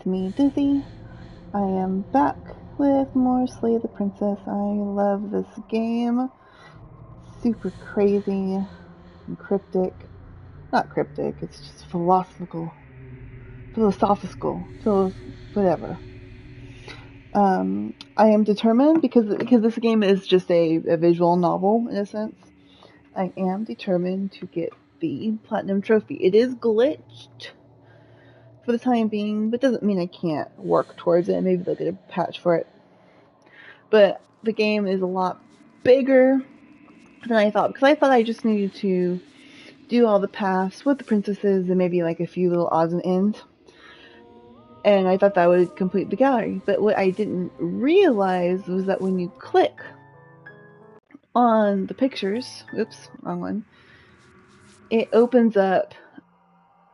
it's me, Dizzy. I am back with more Slay the Princess. I love this game. Super crazy and cryptic. Not cryptic, it's just whatever. I am determined because this game is just a visual novel in a sense. I am determined to get the platinum trophy. It is glitched for the time being, but doesn't mean I can't work towards it. Maybe they'll get a patch for it. But the game is a lot bigger than I thought, because I thought I just needed to do all the paths with the princesses and maybe like a few little odds and ends. And I thought that would complete the gallery. But what I didn't realize was that when you click on the pictures, oops, wrong one, it opens up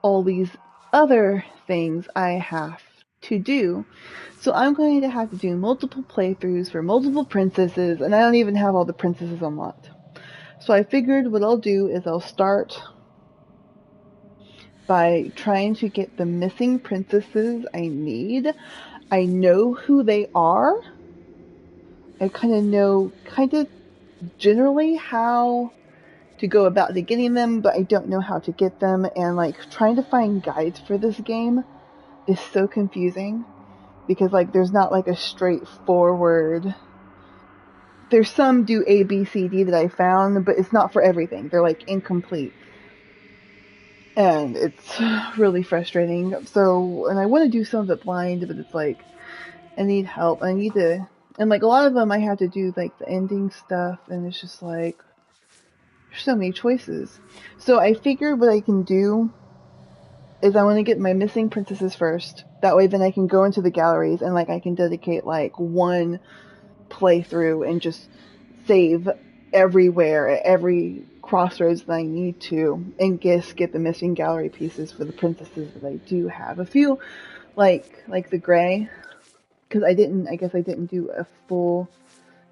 all these other things I have to do. So I'm going to have to do multiple playthroughs for multiple princesses, and I don't even have all the princesses unlocked. So I figured what I'll do is I'll start by trying to get the missing princesses I need. I know who they are. I know generally how to go about to getting them, but I don't know how to get them, and like trying to find guides for this game is so confusing because like there's not like a straightforward. There's some do A, B, C, D that I found, but it's not for everything. They're like incomplete. And it's really frustrating. So, and I want to do some of it blind, but it's like, I need help. And like a lot of them I have to do like the ending stuff, and it's just like, there's so many choices. So I figured what I can do is I want to get my missing princesses first. That way then I can go into the galleries and like I can dedicate like one playthrough and just save everywhere at every crossroads that I need to, and just get the missing gallery pieces for the princesses that I do have. A few like the gray, because I guess I didn't do a full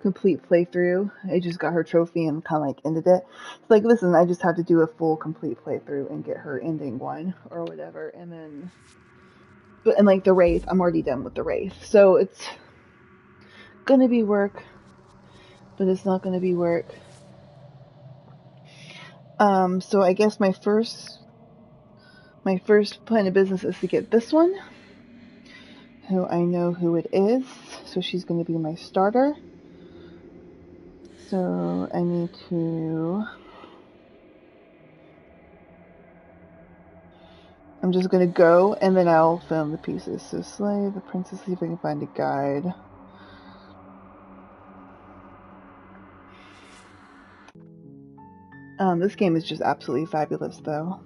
complete playthrough. I just got her trophy and kind of like ended it. It's like, listen, I just have to do a full complete playthrough and get her ending one or whatever, and then and like the wraith, I'm already done with the wraith, so it's gonna be work, but it's not gonna be work. So I guess my first plan of business is to get this one, who I know who it is, so she's going to be my starter. So I need to. I'm just going to go and then I'll film the pieces. So slay the princess, see if I can find a guide. This game is just absolutely fabulous, though.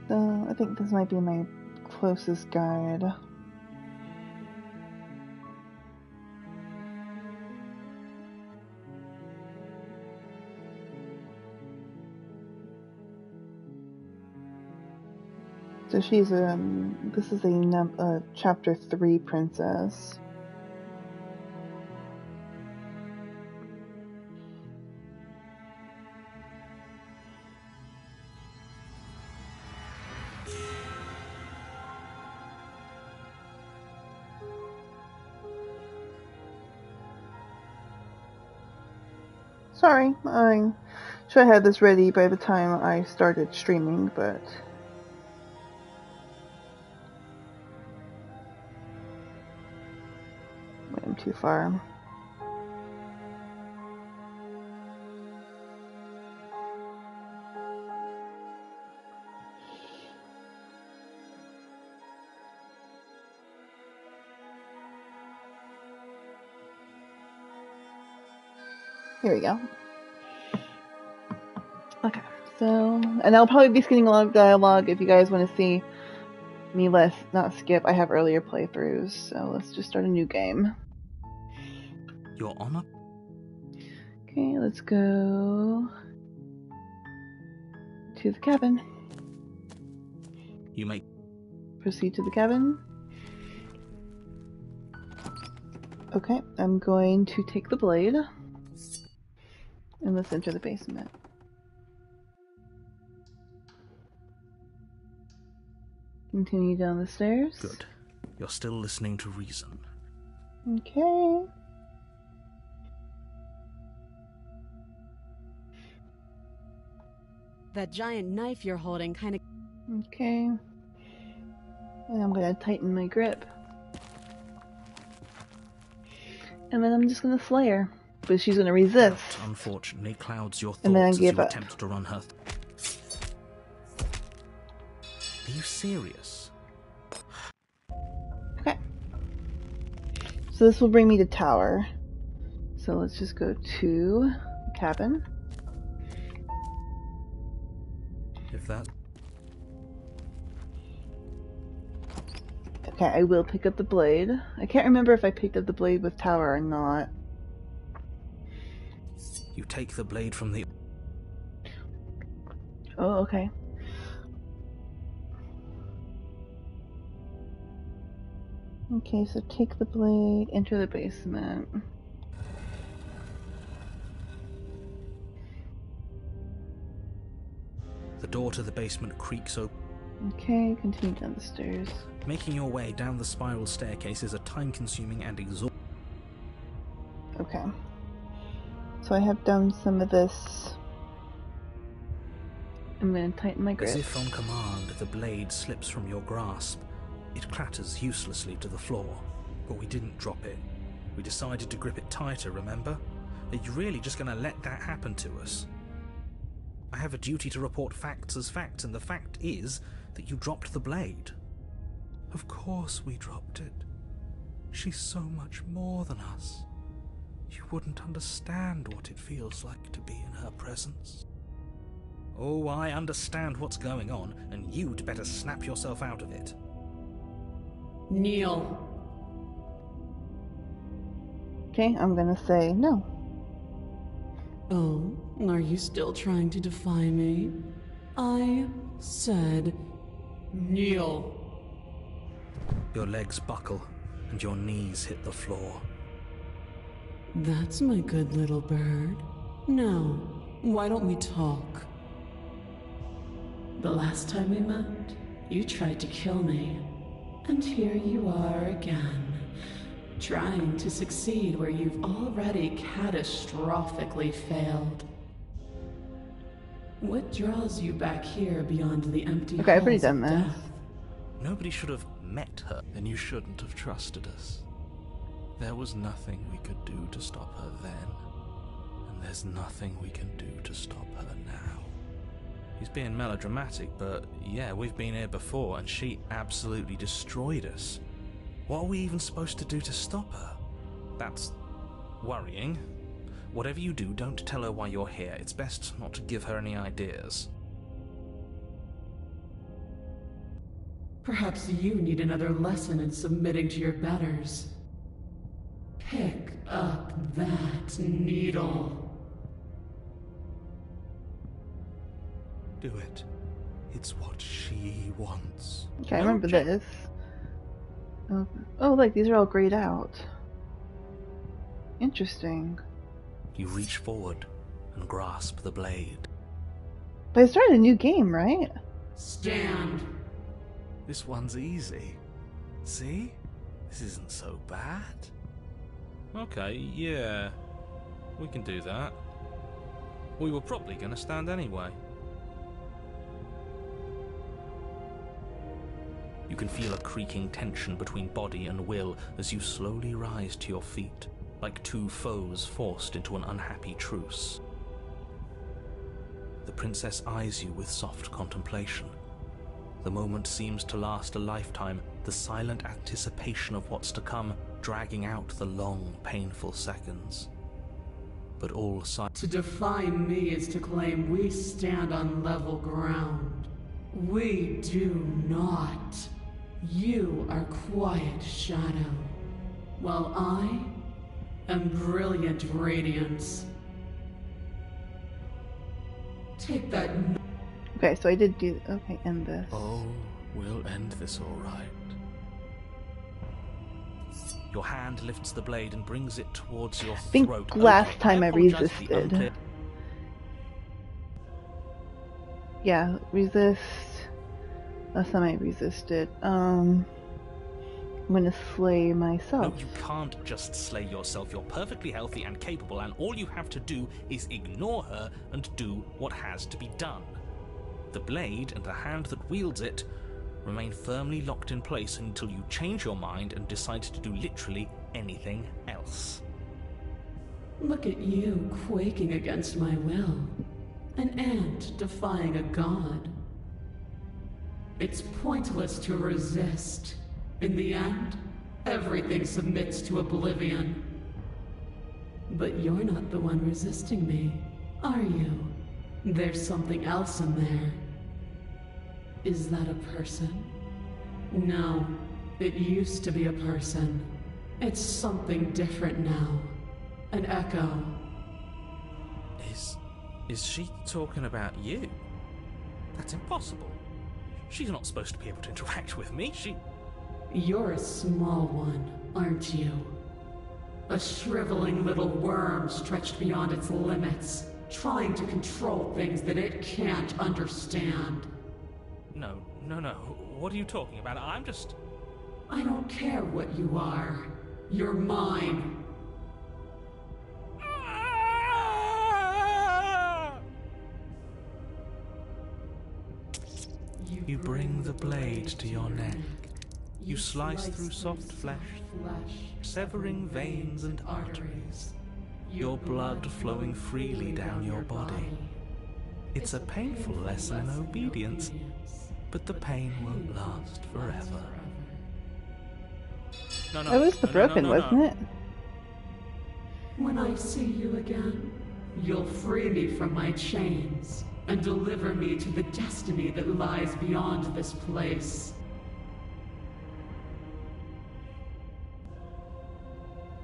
So I think this might be my closest guide. So she's this is a chapter 3 princess. Sorry, I should have had this ready by the time I started streaming, but I'm too far. Here we go. Okay, so, and I'll probably be skipping a lot of dialogue if you guys want to see me not skip. I have earlier playthroughs, so let's just start a new game. Your Honor? Okay, let's go to the cabin. You may Proceed to the cabin. Okay, I'm going to take the blade. And let's enter the basement. Continue down the stairs. Good. You're still listening to reason. Okay. That giant knife you're holding kind of... Okay. And I'm going to tighten my grip. And then I'm just going to slay her. But she's going to resist. That, unfortunately, clouds your And then I thoughts as give you up. attempt to run her. Are you serious? Okay. So this will bring me to tower. So let's just go to the cabin. If that... Okay, I will pick up the blade. I can't remember if I picked up the blade with tower or not. You take the blade from the... Oh, okay. Okay, so take the blade, enter the basement. The door to the basement creaks open. Okay, continue down the stairs. Making your way down the spiral staircase is a time-consuming and exhausting... Okay. So I have done some of this. I'm going to tighten my grip. As if on command, the blade slips from your grasp. It clatters uselessly to the floor, but we didn't drop it. We decided to grip it tighter, remember? Are you really just going to let that happen to us? I have a duty to report facts as facts, and the fact is that you dropped the blade. Of course we dropped it. She's so much more than us. You wouldn't understand what it feels like to be in her presence. Oh, I understand what's going on, and you'd better snap yourself out of it. Kneel. Okay, I'm going to say no. Oh, are you still trying to defy me? I said kneel. Your legs buckle, and your knees hit the floor. That's my good little bird. Now, why don't we talk? The last time we met, you tried to kill me. And here you are again, trying to succeed where you've already catastrophically failed. What draws you back here beyond the empty Okay, I've already halls done of this. death? Nobody should have met her. Then you shouldn't have trusted us. There was nothing we could do to stop her then, and there's nothing we can do to stop her now. He's being melodramatic, but yeah, we've been here before, and she absolutely destroyed us. What are we even supposed to do to stop her? That's worrying. Whatever you do, don't tell her why you're here. It's best not to give her any ideas. Perhaps you need another lesson in submitting to your betters. Pick up that needle. Do it. It's what she wants. Okay, I remember this. Oh, look, these are all grayed out. Interesting. You reach forward and grasp the blade. But I started a new game, right? Stand. This one's easy. See? This isn't so bad. Okay, yeah. We can do that. We were probably going to stand anyway. You can feel a creaking tension between body and will as you slowly rise to your feet, like two foes forced into an unhappy truce. The princess eyes you with soft contemplation. The moment seems to last a lifetime, the silent anticipation of what's to come dragging out the long, painful seconds. But all To defy me is to claim we stand on level ground. We do not. You are quiet shadow, while I and brilliant radiance. Take that. Okay, so I did do. Okay, end this. Oh, we'll end this all right. Your hand lifts the blade and brings it towards your I think throat. last Okay, time I apologize for the resisted. unclear- Yeah, resist. Last time I resisted. I'm gonna slay myself. No, you can't just slay yourself. You're perfectly healthy and capable, and all you have to do is ignore her and do what has to be done. The blade and the hand that wields it remain firmly locked in place until you change your mind and decide to do literally anything else. Look at you quaking against my will. An ant defying a god. It's pointless to resist. In the end, everything submits to oblivion. But you're not the one resisting me, are you? There's something else in there. Is that a person? No, it used to be a person. It's something different now. An echo. Is she talking about you? That's impossible. She's not supposed to be able to interact with me. You're a small one, aren't you? A shriveling little worm stretched beyond its limits, trying to control things that it can't understand. No. What are you talking about? I don't care what you are. You're mine. You bring the blade to your neck. You slice through soft flesh, severing veins and arteries, your blood flowing freely down your body. It's a painful lesson in obedience, but the pain won't last forever. No. It was the broken, wasn't it? When I see you again, you'll free me from my chains and deliver me to the destiny that lies beyond this place.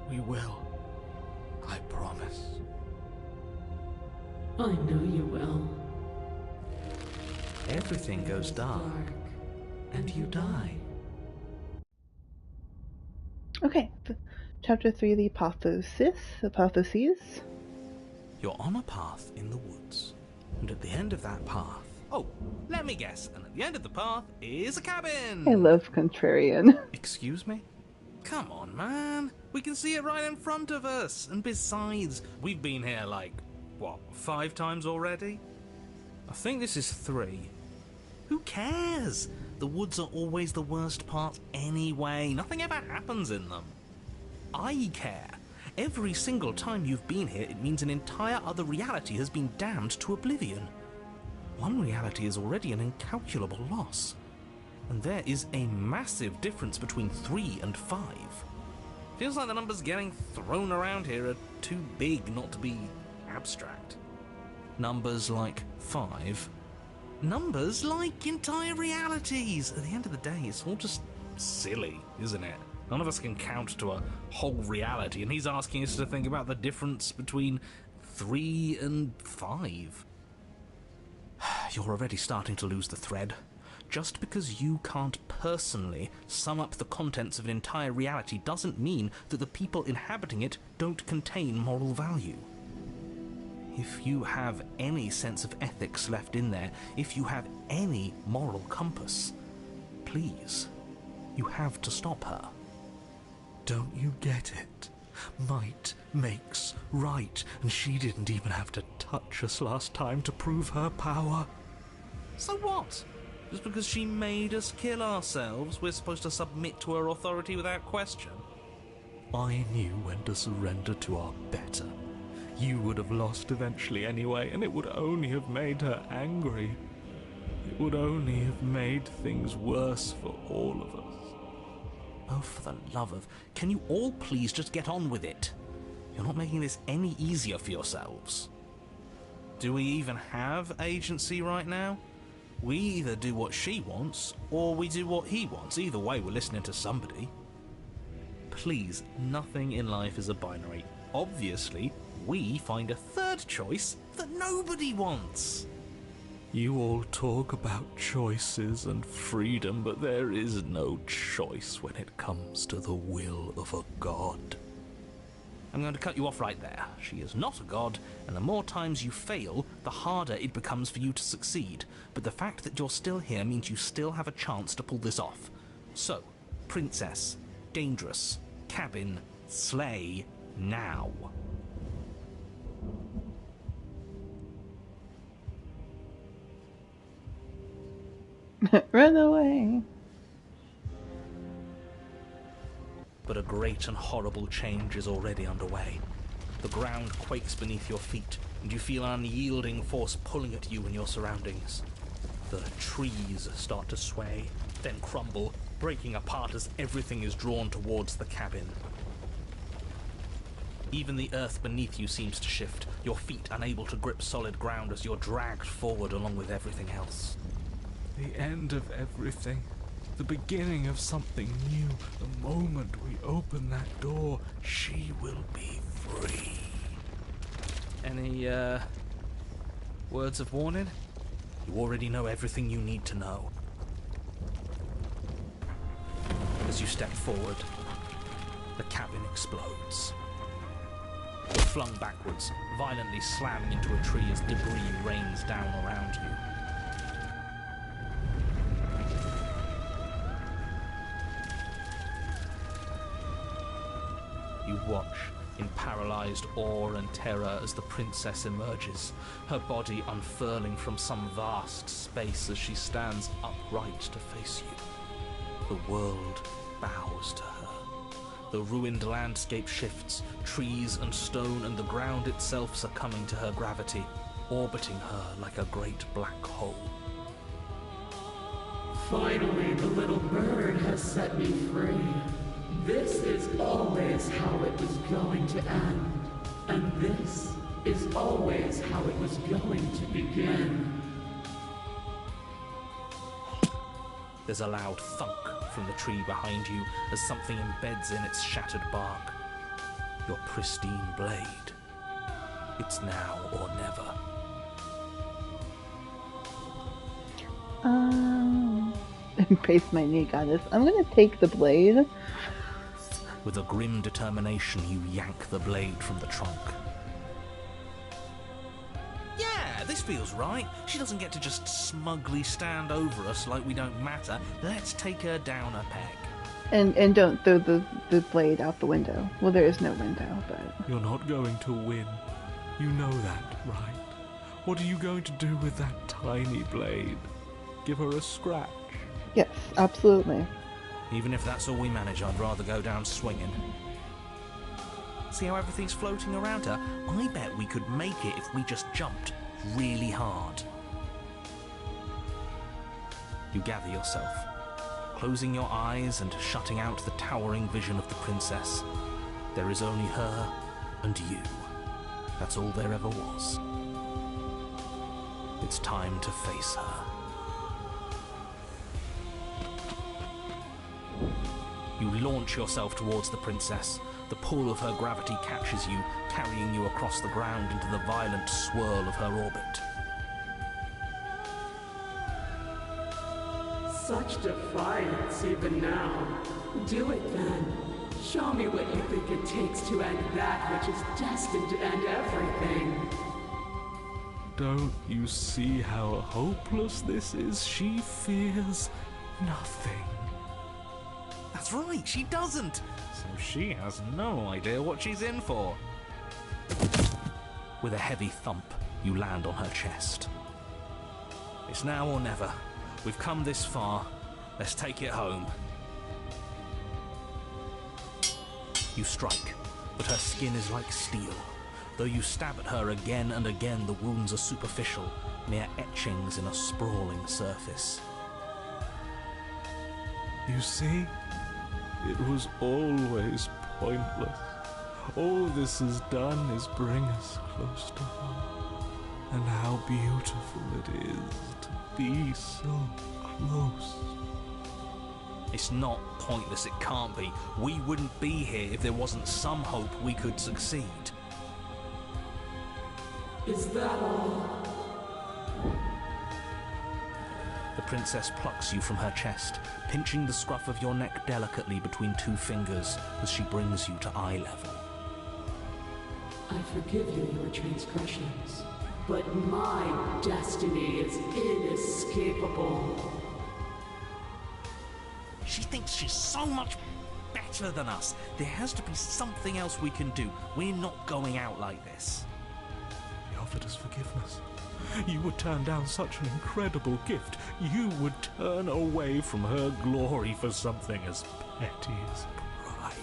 We will. I promise. I know you will. Everything goes dark, and you die. Okay, chapter 3, the Apotheoses. You're on a path in the woods, and at the end of that path... Oh, let me guess. And at the end of the path is a cabin! I love Contrarian. Excuse me? Come on, man. We can see it right in front of us. And besides, we've been here like, 5 times already? I think this is 3. Who cares? The woods are always the worst part anyway. Nothing ever happens in them. I care. Every single time you've been here, it means an entire other reality has been damned to oblivion. One reality is already an incalculable loss. And there is a massive difference between 3 and 5. Feels like the numbers getting thrown around here are too big not to be abstract. Numbers like 5. Numbers like entire realities. At the end of the day, it's all just silly, isn't it? None of us can count to a whole reality, and he's asking us to think about the difference between 3 and 5. You're already starting to lose the thread. Just because you can't personally sum up the contents of an entire reality doesn't mean that the people inhabiting it don't contain moral value. If you have any sense of ethics left in there, if you have any moral compass, please, you have to stop her. Don't you get it? Might makes right, and she didn't even have to touch us last time to prove her power. So what? Just because she made us kill ourselves, we're supposed to submit to her authority without question? I knew when to surrender to our better. You would have lost eventually anyway, and it would only have made her angry. It would only have made things worse for all of us. Oh, for the love of... Can you all please just get on with it? You're not making this any easier for yourselves. Do we even have agency right now? We either do what she wants, or we do what he wants. Either way, we're listening to somebody. Please, nothing in life is a binary. obviously, we find a third choice that nobody wants. You all talk about choices and freedom, but there is no choice when it comes to the will of a god. I'm going to cut you off right there. She is not a god, and the more times you fail, the harder it becomes for you to succeed. But the fact that you're still here means you still have a chance to pull this off. So, princess, dangerous, cabin, slay, now. Run away. But a great and horrible change is already underway. The ground quakes beneath your feet, and you feel an unyielding force pulling at you and your surroundings. The trees start to sway, then crumble, breaking apart as everything is drawn towards the cabin. Even the earth beneath you seems to shift, your feet unable to grip solid ground as you're dragged forward along with everything else. The end of everything. The beginning of something new. The moment we open that door, she will be free. Any, words of warning? You already know everything you need to know. As you step forward, the cabin explodes. You're flung backwards, violently slamming into a tree as debris rains down around you. You watch in paralyzed awe and terror as the princess emerges, her body unfurling from some vast space as she stands upright to face you. The world bows to her. The ruined landscape shifts, trees and stone and the ground itself succumbing to her gravity, orbiting her like a great black hole. Finally, the little bird has set me free. This is always how it was going to end. And this is always how it was going to begin. There's a loud thunk from the tree behind you as something embeds in its shattered bark. Your pristine blade. It's now or never. Embrace my knee, goddess. I'm gonna take the blade. With a grim determination, you yank the blade from the trunk. Yeah, this feels right. She doesn't get to just smugly stand over us like we don't matter. Let's take her down a peg. And don't throw the blade out the window. Well, there is no window, but... You're not going to win. You know that, right? What are you going to do with that tiny blade? Give her a scratch? Yes, absolutely. Even if that's all we manage, I'd rather go down swinging. See how everything's floating around her? I bet we could make it if we just jumped really hard. You gather yourself, closing your eyes and shutting out the towering vision of the princess. There is only her and you. That's all there ever was. It's time to face her. You launch yourself towards the princess. The pull of her gravity catches you, carrying you across the ground into the violent swirl of her orbit. Such defiance even now. Do it then. Show me what you think it takes to end that which is destined to end everything. Don't you see how hopeless this is? She fears nothing. That's right, she doesn't! So she has no idea what she's in for. With a heavy thump, you land on her chest. It's now or never. We've come this far. Let's take it home. You strike, but her skin is like steel. Though you stab at her again and again, the wounds are superficial, mere etchings in a sprawling surface. You see? It was always pointless. All this has done is bring us close to her. And how beautiful it is to be so close. It's not pointless, it can't be. We wouldn't be here if there wasn't some hope we could succeed. Is that all? The princess plucks you from her chest, pinching the scruff of your neck delicately between two fingers as she brings you to eye level. I forgive you your transgressions, but my destiny is inescapable. She thinks she's so much better than us. There has to be something else we can do. We're not going out like this. He offered us forgiveness. You would turn down such an incredible gift. You would turn away from her glory for something as petty as pride.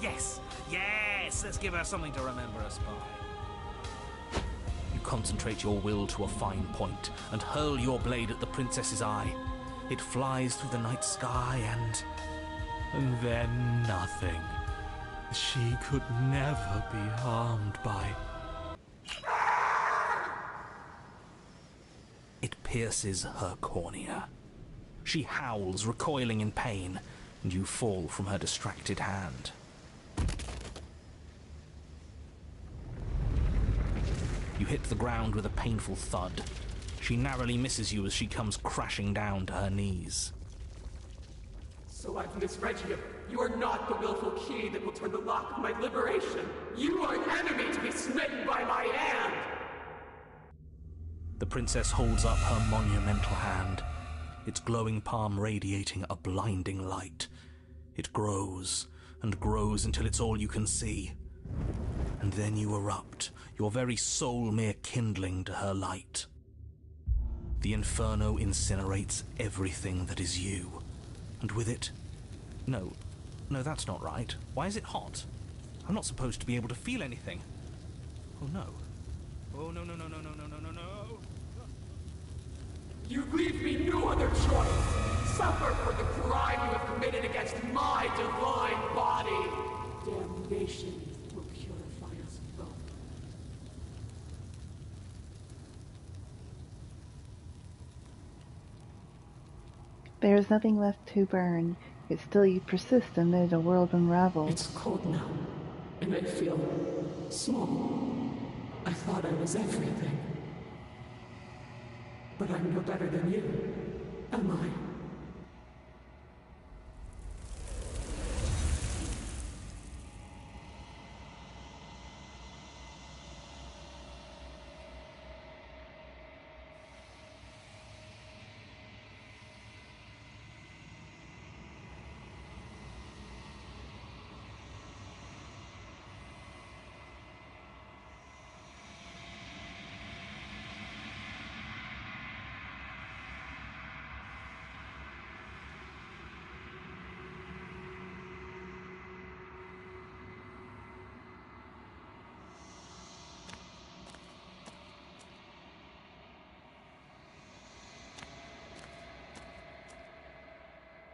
Yes! Yes! Let's give her something to remember us by. You concentrate your will to a fine point and hurl your blade at the princess's eye. It flies through the night sky And then nothing. She could never be harmed by... It pierces her cornea. She howls, recoiling in pain, and you fall from her distracted hand. You hit the ground with a painful thud. She narrowly misses you as she comes crashing down to her knees. So I've misread you. You are not the willful key that will turn the lock of my liberation. You are an enemy to be smitten by my hand. The princess holds up her monumental hand, its glowing palm radiating a blinding light. It grows and grows until it's all you can see. And then you erupt, your very soul mere kindling to her light. The inferno incinerates everything that is you. And with it... No, that's not right. Why is it hot? I'm not supposed to be able to feel anything. Oh no. Oh no. You leave me no other choice. Suffer for the crime you have committed against my divine body. Damnation will purify us both. There is nothing left to burn, yet still you persist amid a world unraveled. It's cold now, and I feel small. I thought I was everything. But I'm no better than you, am I?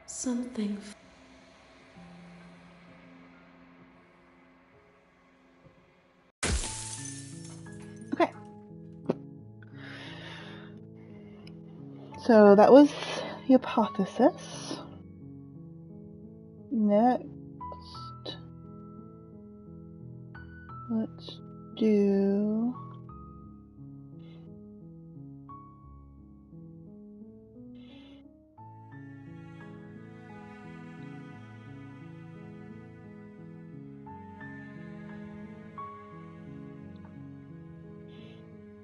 Something. Okay. So that was the hypothesis. Next, let's do...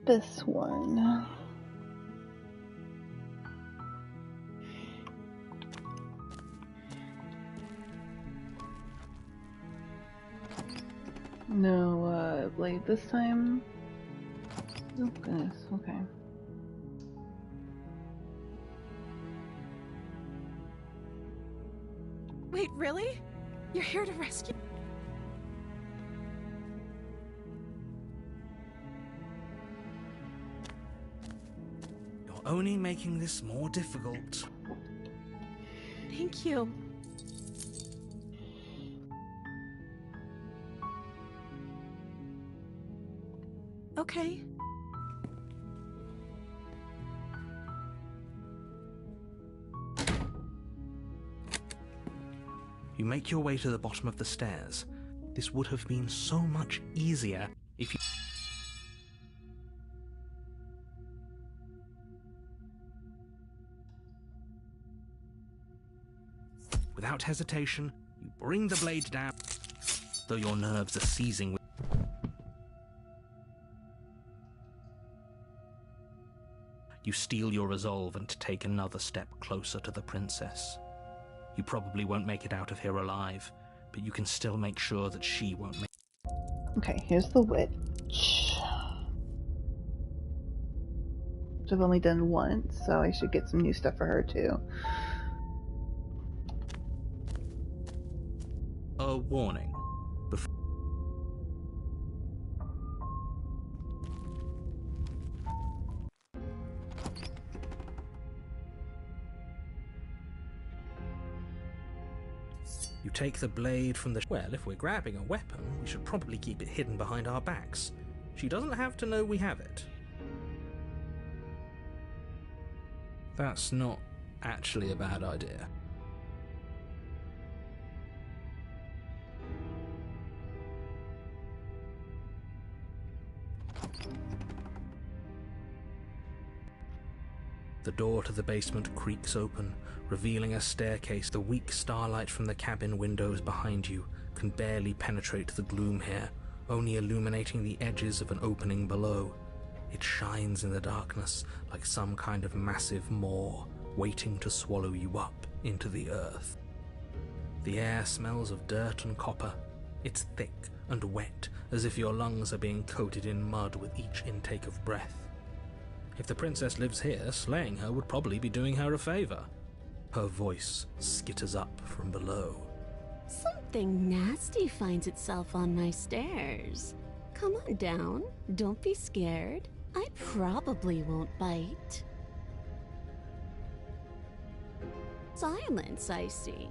this one. No, blade this time. Oh goodness, okay. Wait, really? You're here to rescue? You're only making this more difficult. Thank you. Okay. make your way to the bottom of the stairs. This would have been so much easier if you... Without hesitation, you bring the blade down, though your nerves are seizing with... You steel your resolve and take another step closer to the princess. You probably won't make it out of here alive, but you can still make sure that she won't make... Okay, here's the witch. Which I've only done once, so I should get some new stuff for her too. A warning. Before... You take the blade from the... Well, if we're grabbing a weapon, we should probably keep it hidden behind our backs. She doesn't have to know we have it. That's not actually a bad idea. The door to the basement creaks open, revealing a staircase. The weak starlight from the cabin windows behind you can barely penetrate the gloom here, only illuminating the edges of an opening below. It shines in the darkness like some kind of massive maw waiting to swallow you up into the earth. The air smells of dirt and copper. It's thick and wet, as if your lungs are being coated in mud with each intake of breath. If the princess lives here, slaying her would probably be doing her a favor. Her voice skitters up from below. Something nasty finds itself on my stairs. Come on down. Don't be scared. I probably won't bite. Silence, I see.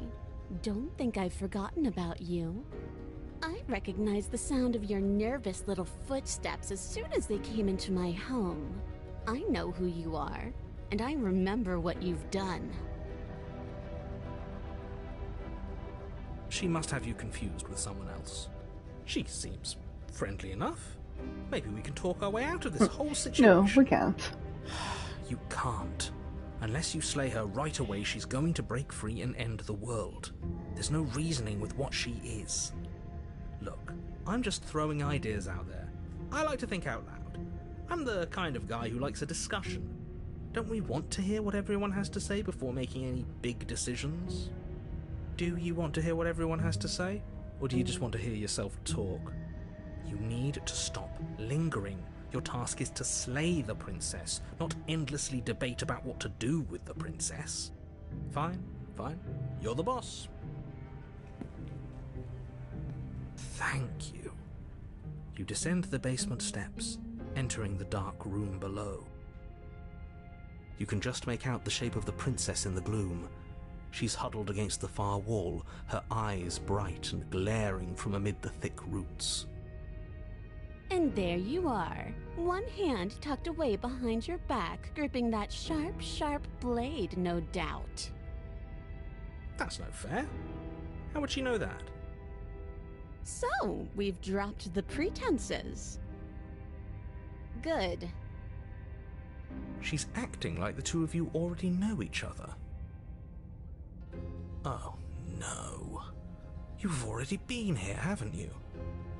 Don't think I've forgotten about you. I recognized the sound of your nervous little footsteps as soon as they came into my home. I know who you are, and I remember what you've done. She must have you confused with someone else. She seems friendly enough. Maybe we can talk our way out of this whole situation. No, we can't. You can't. Unless you slay her right away, she's going to break free and end the world. There's no reasoning with what she is. Look, I'm just throwing ideas out there. I like to think out loud. I'm the kind of guy who likes a discussion. Don't we want to hear what everyone has to say before making any big decisions? Do you want to hear what everyone has to say? Or do you just want to hear yourself talk? You need to stop lingering. Your task is to slay the princess, not endlessly debate about what to do with the princess. Fine, fine. You're the boss. Thank you. You descend the basement steps, entering the dark room below. You can just make out the shape of the princess in the gloom. She's huddled against the far wall, her eyes bright and glaring from amid the thick roots. And there you are, one hand tucked away behind your back, gripping that sharp, sharp blade, no doubt. That's no fair. How would she know that? So, we've dropped the pretenses. Good. She's acting like the two of you already know each other. Oh, no. You've already been here, haven't you?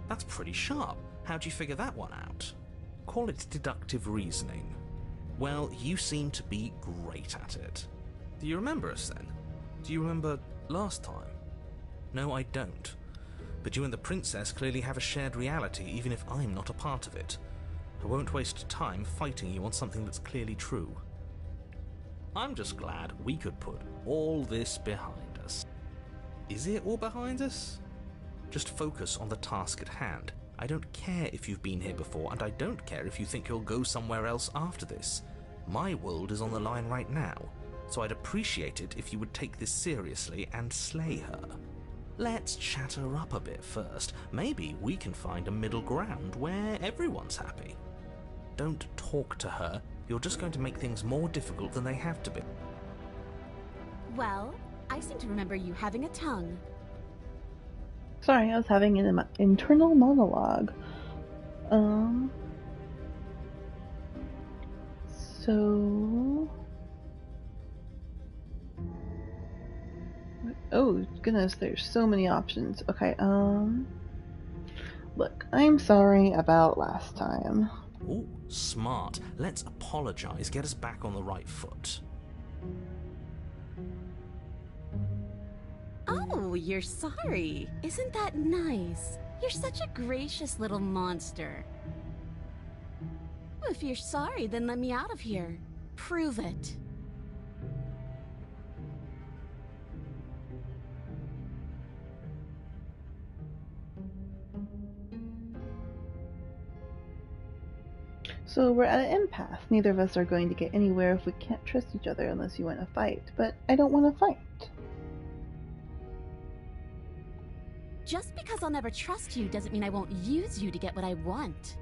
That's pretty sharp. How'd you figure that one out? Call it deductive reasoning. Well, you seem to be great at it. Do you remember us then? Do you remember last time? No, I don't. But you and the princess clearly have a shared reality, even if I'm not a part of it. I won't waste time fighting you on something that's clearly true. I'm just glad we could put all this behind us. Is it all behind us? Just focus on the task at hand. I don't care if you've been here before, and I don't care if you think you'll go somewhere else after this. My world is on the line right now, so I'd appreciate it if you would take this seriously and slay her. Let's chat her up a bit first. Maybe we can find a middle ground where everyone's happy. Don't talk to her. You're just going to make things more difficult than they have to be. Well, I seem to remember you having a tongue. Sorry, I was having an internal monologue. So... Oh, goodness, there's so many options. Okay, look, I'm sorry about last time. Ooh, smart. Let's apologize, get us back on the right foot. Oh, you're sorry. Isn't that nice? You're such a gracious little monster. If you're sorry, then let me out of here. Prove it. So we're at an impasse. Neither of us are going to get anywhere if we can't trust each other unless you want to fight. But I don't want to fight. Just because I'll never trust you doesn't mean I won't use you to get what I want.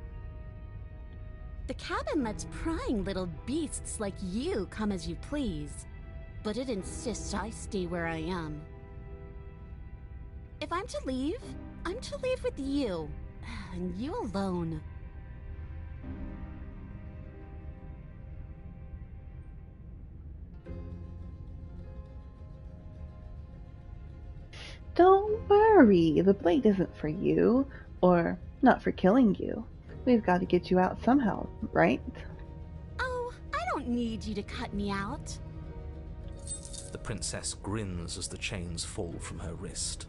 The cabin lets prying little beasts like you come as you please, but it insists I stay where I am. If I'm to leave, I'm to leave with you, and you alone. Don't worry, the blade isn't for you, or not for killing you. We've got to get you out somehow, right? Oh, I don't need you to cut me out. The princess grins as the chains fall from her wrist.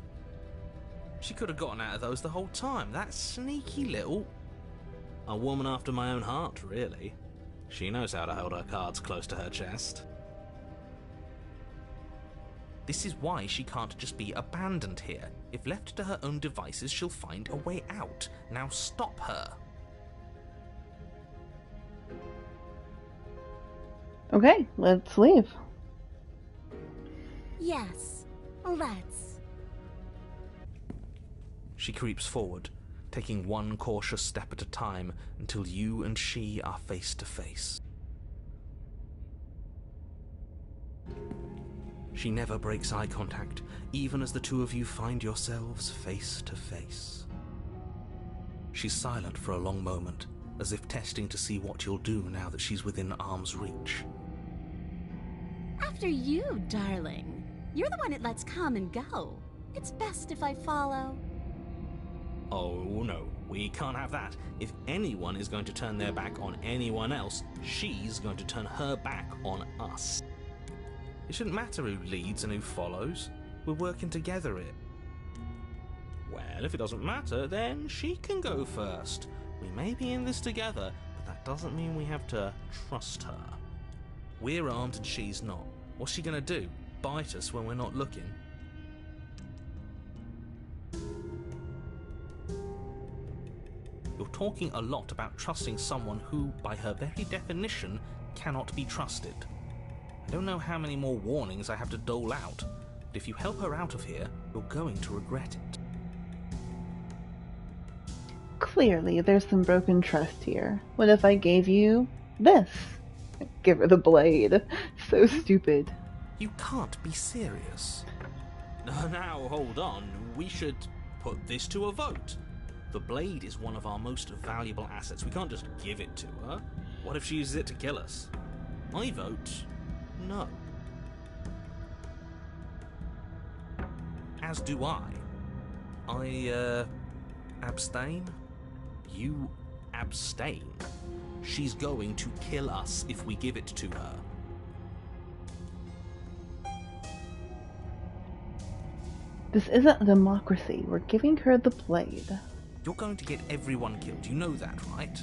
She could have gotten out of those the whole time. That sneaky little... A woman after my own heart, really. She knows how to hold her cards close to her chest. This is why she can't just be abandoned here. If left to her own devices, she'll find a way out. Now stop her. Okay, let's leave. Yes, let's. She creeps forward, taking one cautious step at a time until you and she are face to face. She never breaks eye contact, even as the two of you find yourselves face to face. She's silent for a long moment, as if testing to see what you'll do now that she's within arm's reach. After you, darling. You're the one it lets come and go. It's best if I follow. Oh no, we can't have that. If anyone is going to turn their back on anyone else, she's going to turn her back on us. It shouldn't matter who leads and who follows. We're working together here. Well, if it doesn't matter, then she can go first. We may be in this together, but that doesn't mean we have to trust her. We're armed and she's not. What's she gonna do? Bite us when we're not looking? You're talking a lot about trusting someone who, by her very definition, cannot be trusted. I don't know how many more warnings I have to dole out, but if you help her out of here, you're going to regret it. Clearly, there's some broken trust here. What if I gave you this? Give her the blade. So stupid. You can't be serious. Now, hold on. We should put this to a vote. The blade is one of our most valuable assets. We can't just give it to her. What if she uses it to kill us? I vote no. As do I. Abstain? You abstain. She's going to kill us if we give it to her. This isn't a democracy. We're giving her the blade. You're going to get everyone killed. You know that, right?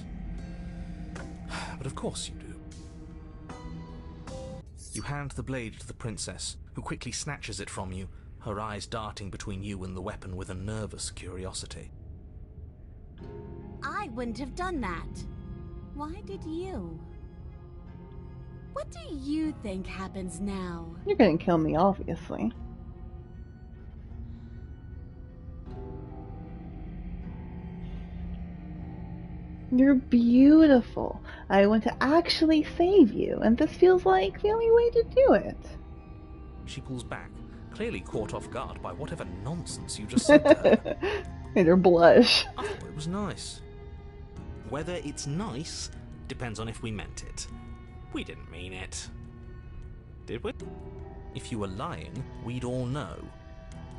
But of course you do. You hand the blade to the princess, who quickly snatches it from you, her eyes darting between you and the weapon with a nervous curiosity. I wouldn't have done that. Why did you? What do you think happens now? You're gonna kill me, obviously. You're beautiful. I want to actually save you, and this feels like the only way to do it. She pulls back, clearly caught off guard by whatever nonsense you just said to her. Made her blush. I thought it was nice. Whether it's nice depends on if we meant it. We didn't mean it. Did we? If you were lying, we'd all know.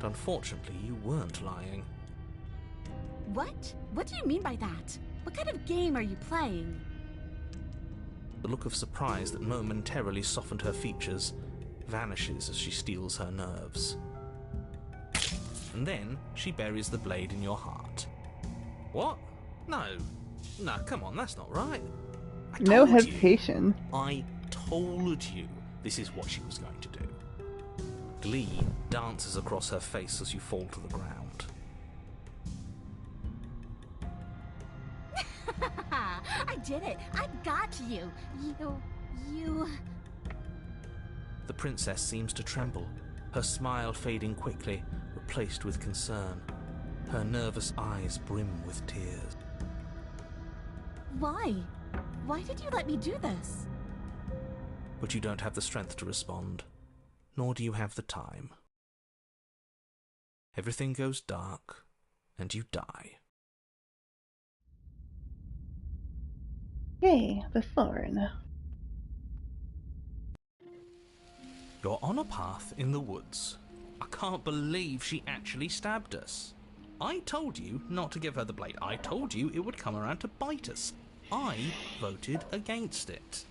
But unfortunately, you weren't lying. What? What do you mean by that? What kind of game are you playing? The look of surprise that momentarily softened her features vanishes as she steals her nerves. And then she buries the blade in your heart. What? No. No, come on, that's not right. No hesitation. I told you this is what she was going to do. Glee dances across her face as you fall to the ground. I did it! I got you! You... The princess seems to tremble, her smile fading quickly, replaced with concern. Her nervous eyes brim with tears. Why? Why did you let me do this? But you don't have the strength to respond, nor do you have the time. Everything goes dark, and you die. Yay, the thorn. You're on a path in the woods. I can't believe she actually stabbed us. I told you not to give her the blade. I told you it would come around to bite us. I voted against it.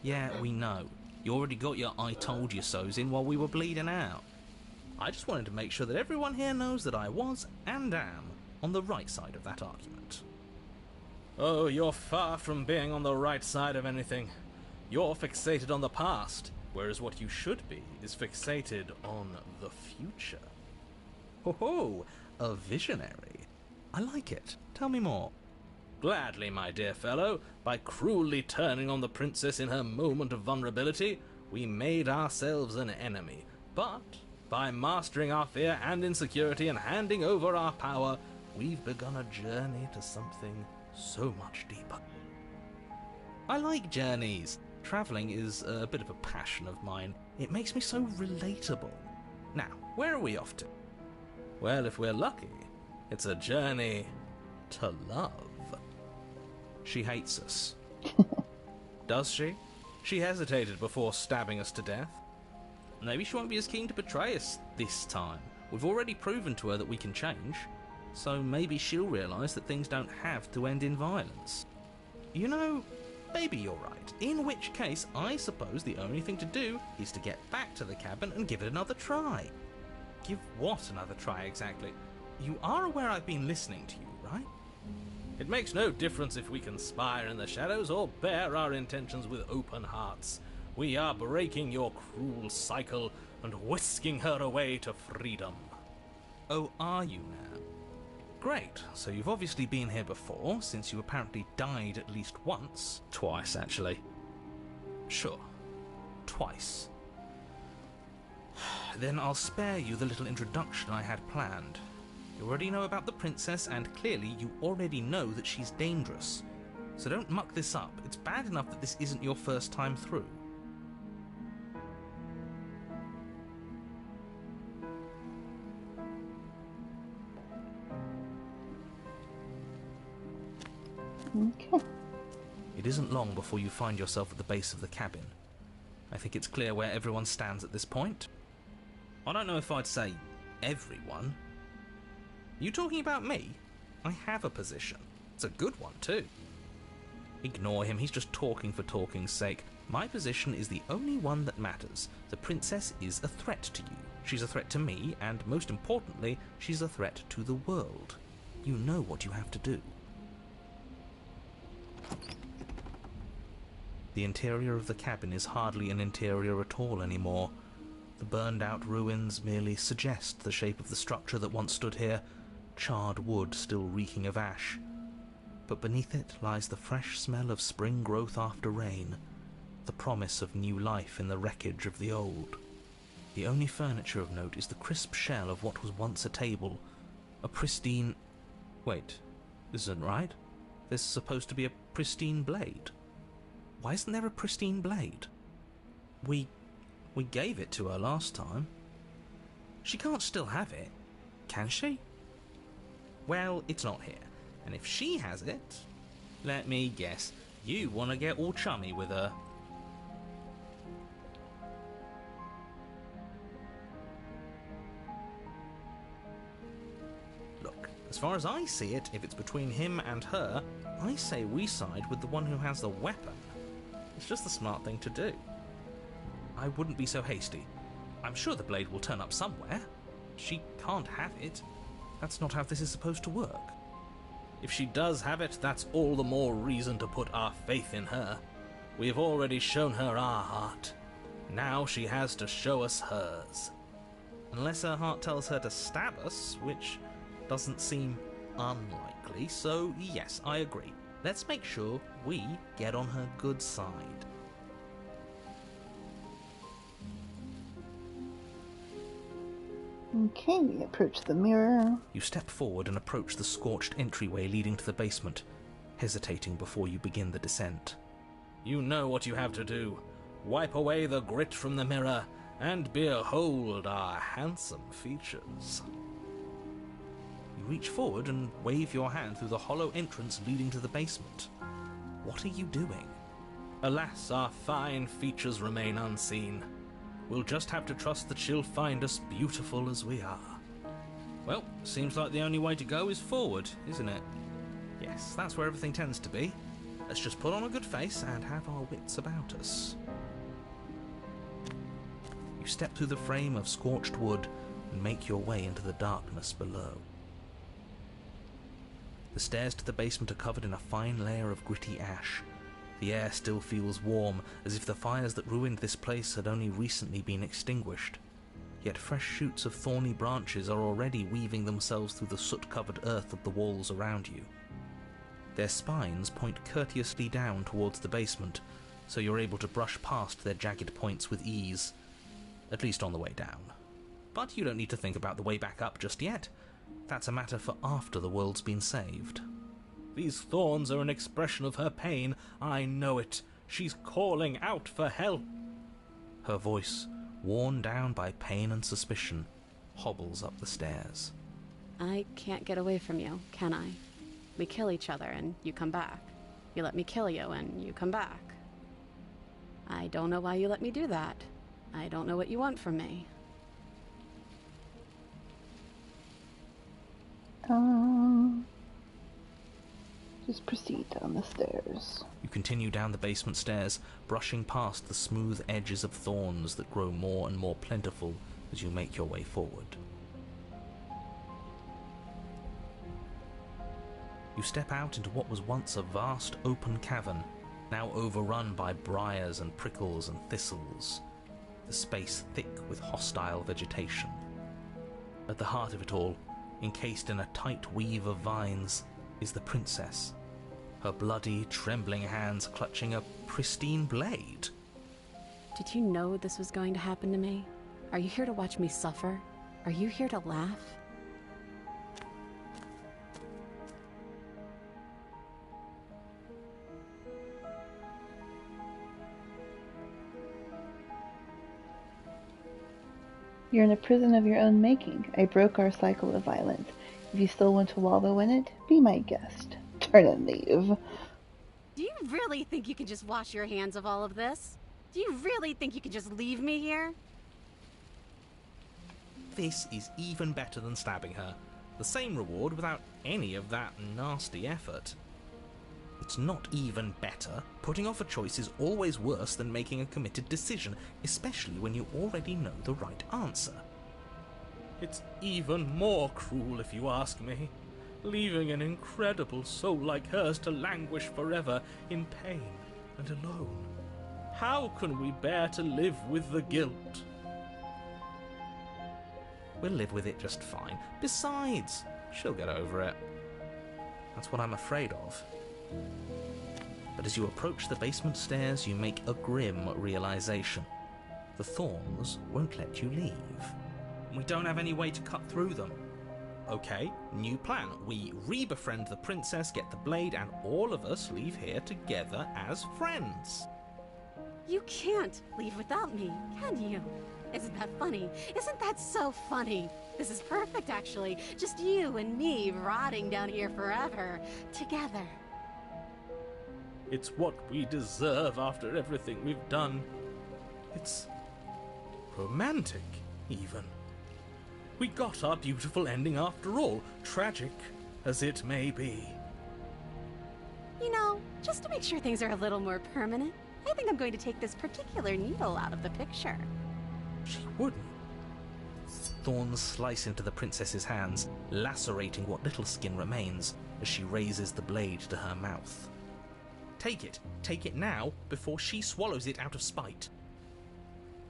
Yeah, we know. You already got your I told you so's in while we were bleeding out. I just wanted to make sure that everyone here knows that I was, and am, on the right side of that argument. Oh, you're far from being on the right side of anything. You're fixated on the past, whereas what you should be is fixated on the future. Ho ho, a visionary. I like it. Tell me more. Gladly, my dear fellow. By cruelly turning on the princess in her moment of vulnerability, we made ourselves an enemy. But by mastering our fear and insecurity and handing over our power, we've begun a journey to something so much deeper. I like journeys. Travelling is a bit of a passion of mine. It makes me so relatable. Now, where are we off to? Well, if we're lucky, it's a journey to love. She hates us. Does she? She hesitated before stabbing us to death. Maybe she won't be as keen to betray us this time. We've already proven to her that we can change. So maybe she'll realise that things don't have to end in violence. You know, maybe you're right. In which case, I suppose the only thing to do is to get back to the cabin and give it another try. Give what another try exactly? You are aware I've been listening to you, right? It makes no difference if we conspire in the shadows or bear our intentions with open hearts. We are breaking your cruel cycle and whisking her away to freedom. Oh, are you now? Great, so you've obviously been here before, since you apparently died at least once. Twice, actually. Sure. Twice. Then I'll spare you the little introduction I had planned. You already know about the princess, and clearly you already know that she's dangerous. So don't muck this up. It's bad enough that this isn't your first time through. Okay. It isn't long before you find yourself at the base of the cabin. I think it's clear where everyone stands at this point. I don't know if I'd say everyone. You talking about me? I have a position. It's a good one, too. Ignore him, he's just talking for talking's sake. My position is the only one that matters. The princess is a threat to you. She's a threat to me, and most importantly, she's a threat to the world. You know what you have to do. The interior of the cabin is hardly an interior at all anymore. The burned-out ruins merely suggest the shape of the structure that once stood here, charred wood still reeking of ash. But beneath it lies the fresh smell of spring growth after rain, the promise of new life in the wreckage of the old. The only furniture of note is the crisp shell of what was once a table, a pristine... Wait, this isn't right. There's supposed to be a pristine blade. Why isn't there a pristine blade? We gave it to her last time. She can't still have it, can she? Well, it's not here, and if she has it, let me guess, you want to get all chummy with her. Look, as far as I see it, if it's between him and her, I say we side with the one who has the weapon. It's just the smart thing to do. I wouldn't be so hasty. I'm sure the blade will turn up somewhere. She can't have it. That's not how this is supposed to work. If she does have it, that's all the more reason to put our faith in her. We've already shown her our heart. Now she has to show us hers. Unless her heart tells her to stab us, which doesn't seem unlikely, so yes, I agree. Let's make sure we get on her good side. Okay, we approach the mirror. You step forward and approach the scorched entryway leading to the basement, hesitating before you begin the descent. You know what you have to do. Wipe away the grit from the mirror and behold our handsome features. You reach forward and wave your hand through the hollow entrance leading to the basement. What are you doing? Alas, our fine features remain unseen. We'll just have to trust that she'll find us beautiful as we are. Well, seems like the only way to go is forward, isn't it? Yes, that's where everything tends to be. Let's just put on a good face and have our wits about us. You step through the frame of scorched wood and make your way into the darkness below. The stairs to the basement are covered in a fine layer of gritty ash. The air still feels warm, as if the fires that ruined this place had only recently been extinguished. Yet fresh shoots of thorny branches are already weaving themselves through the soot-covered earth of the walls around you. Their spines point courteously down towards the basement, so you're able to brush past their jagged points with ease, at least on the way down. But you don't need to think about the way back up just yet. That's a matter for after the world's been saved. These thorns are an expression of her pain. I know it. She's calling out for help. Her voice, worn down by pain and suspicion, hobbles up the stairs. I can't get away from you, can I? We kill each other and you come back. You let me kill you and you come back. I don't know why you let me do that. I don't know what you want from me. Just proceed down the stairs. You continue down the basement stairs, brushing past the smooth edges of thorns that grow more and more plentiful as you make your way forward. You step out into what was once a vast open cavern, now overrun by briars and prickles and thistles, the space thick with hostile vegetation. At the heart of it all, encased in a tight weave of vines, is the princess, her bloody, trembling hands clutching a pristine blade. Did you know this was going to happen to me? Are you here to watch me suffer? Are you here to laugh? You're in a prison of your own making. I broke our cycle of violence. If you still want to wallow in it, be my guest. Turn and leave. Do you really think you can just wash your hands of all of this? Do you really think you can just leave me here? This is even better than stabbing her. The same reward without any of that nasty effort. It's not even better. Putting off a choice is always worse than making a committed decision, especially when you already know the right answer. It's even more cruel if you ask me, leaving an incredible soul like hers to languish forever in pain and alone. How can we bear to live with the guilt? We'll live with it just fine. Besides, she'll get over it. That's what I'm afraid of. But as you approach the basement stairs, you make a grim realization. The thorns won't let you leave. We don't have any way to cut through them. Okay, new plan. We re-befriend the princess, get the blade, and all of us leave here together as friends. You can't leave without me, can you? Isn't that funny? Isn't that so funny? This is perfect, actually. Just you and me rotting down here forever. Together. It's what we deserve after everything we've done. It's romantic, even. We got our beautiful ending after all, tragic as it may be. You know, just to make sure things are a little more permanent, I think I'm going to take this particular needle out of the picture. She wouldn't. Thorns slice into the princess's hands, lacerating what little skin remains as she raises the blade to her mouth. Take it. Take it now, before she swallows it out of spite.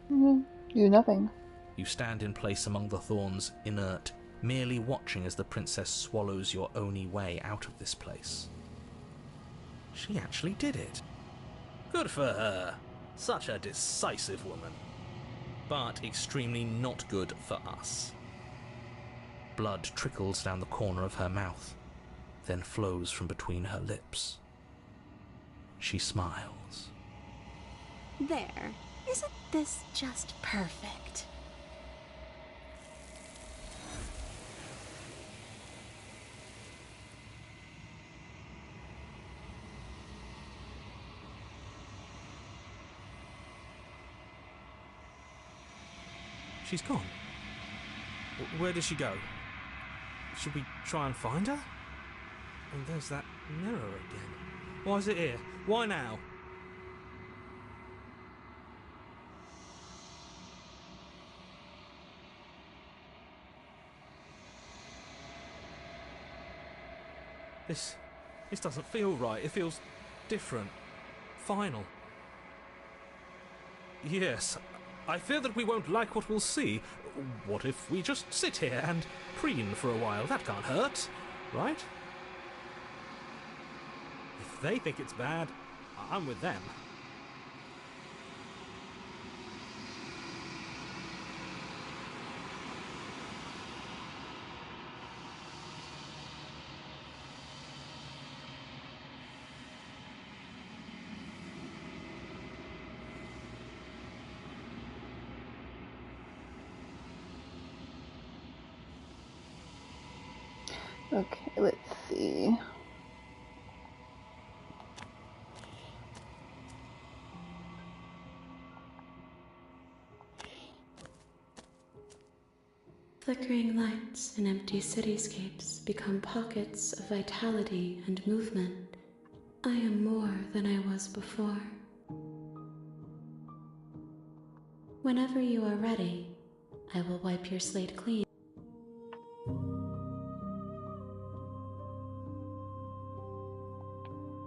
Do nothing. You stand in place among the thorns, inert, merely watching as the princess swallows your only way out of this place. She actually did it. Good for her. Such a decisive woman. But extremely not good for us. Blood trickles down the corner of her mouth, then flows from between her lips. She smiles. There. Isn't this just perfect? She's gone. Where did she go? Should we try and find her? And there's that mirror again. Why is it here? Why now? This doesn't feel right. It feels different. Final. Yes, I fear that we won't like what we'll see. What if we just sit here and preen for a while? That can't hurt, right? If they think it's bad, I'm with them. Okay, let's see. Flickering lights and empty cityscapes become pockets of vitality and movement. I am more than I was before. Whenever you are ready, I will wipe your slate clean.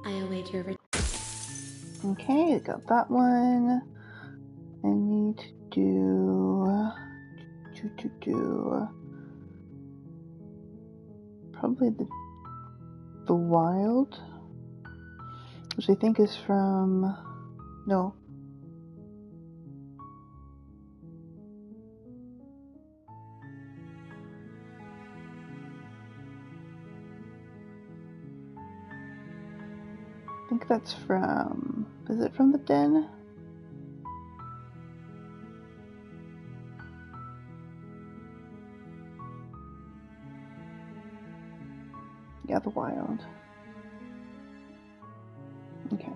I await your Okay, got that one. I need to do probably the wild, which I think is from no. I think that's from, is it from the Den? Yeah, the wild. Okay.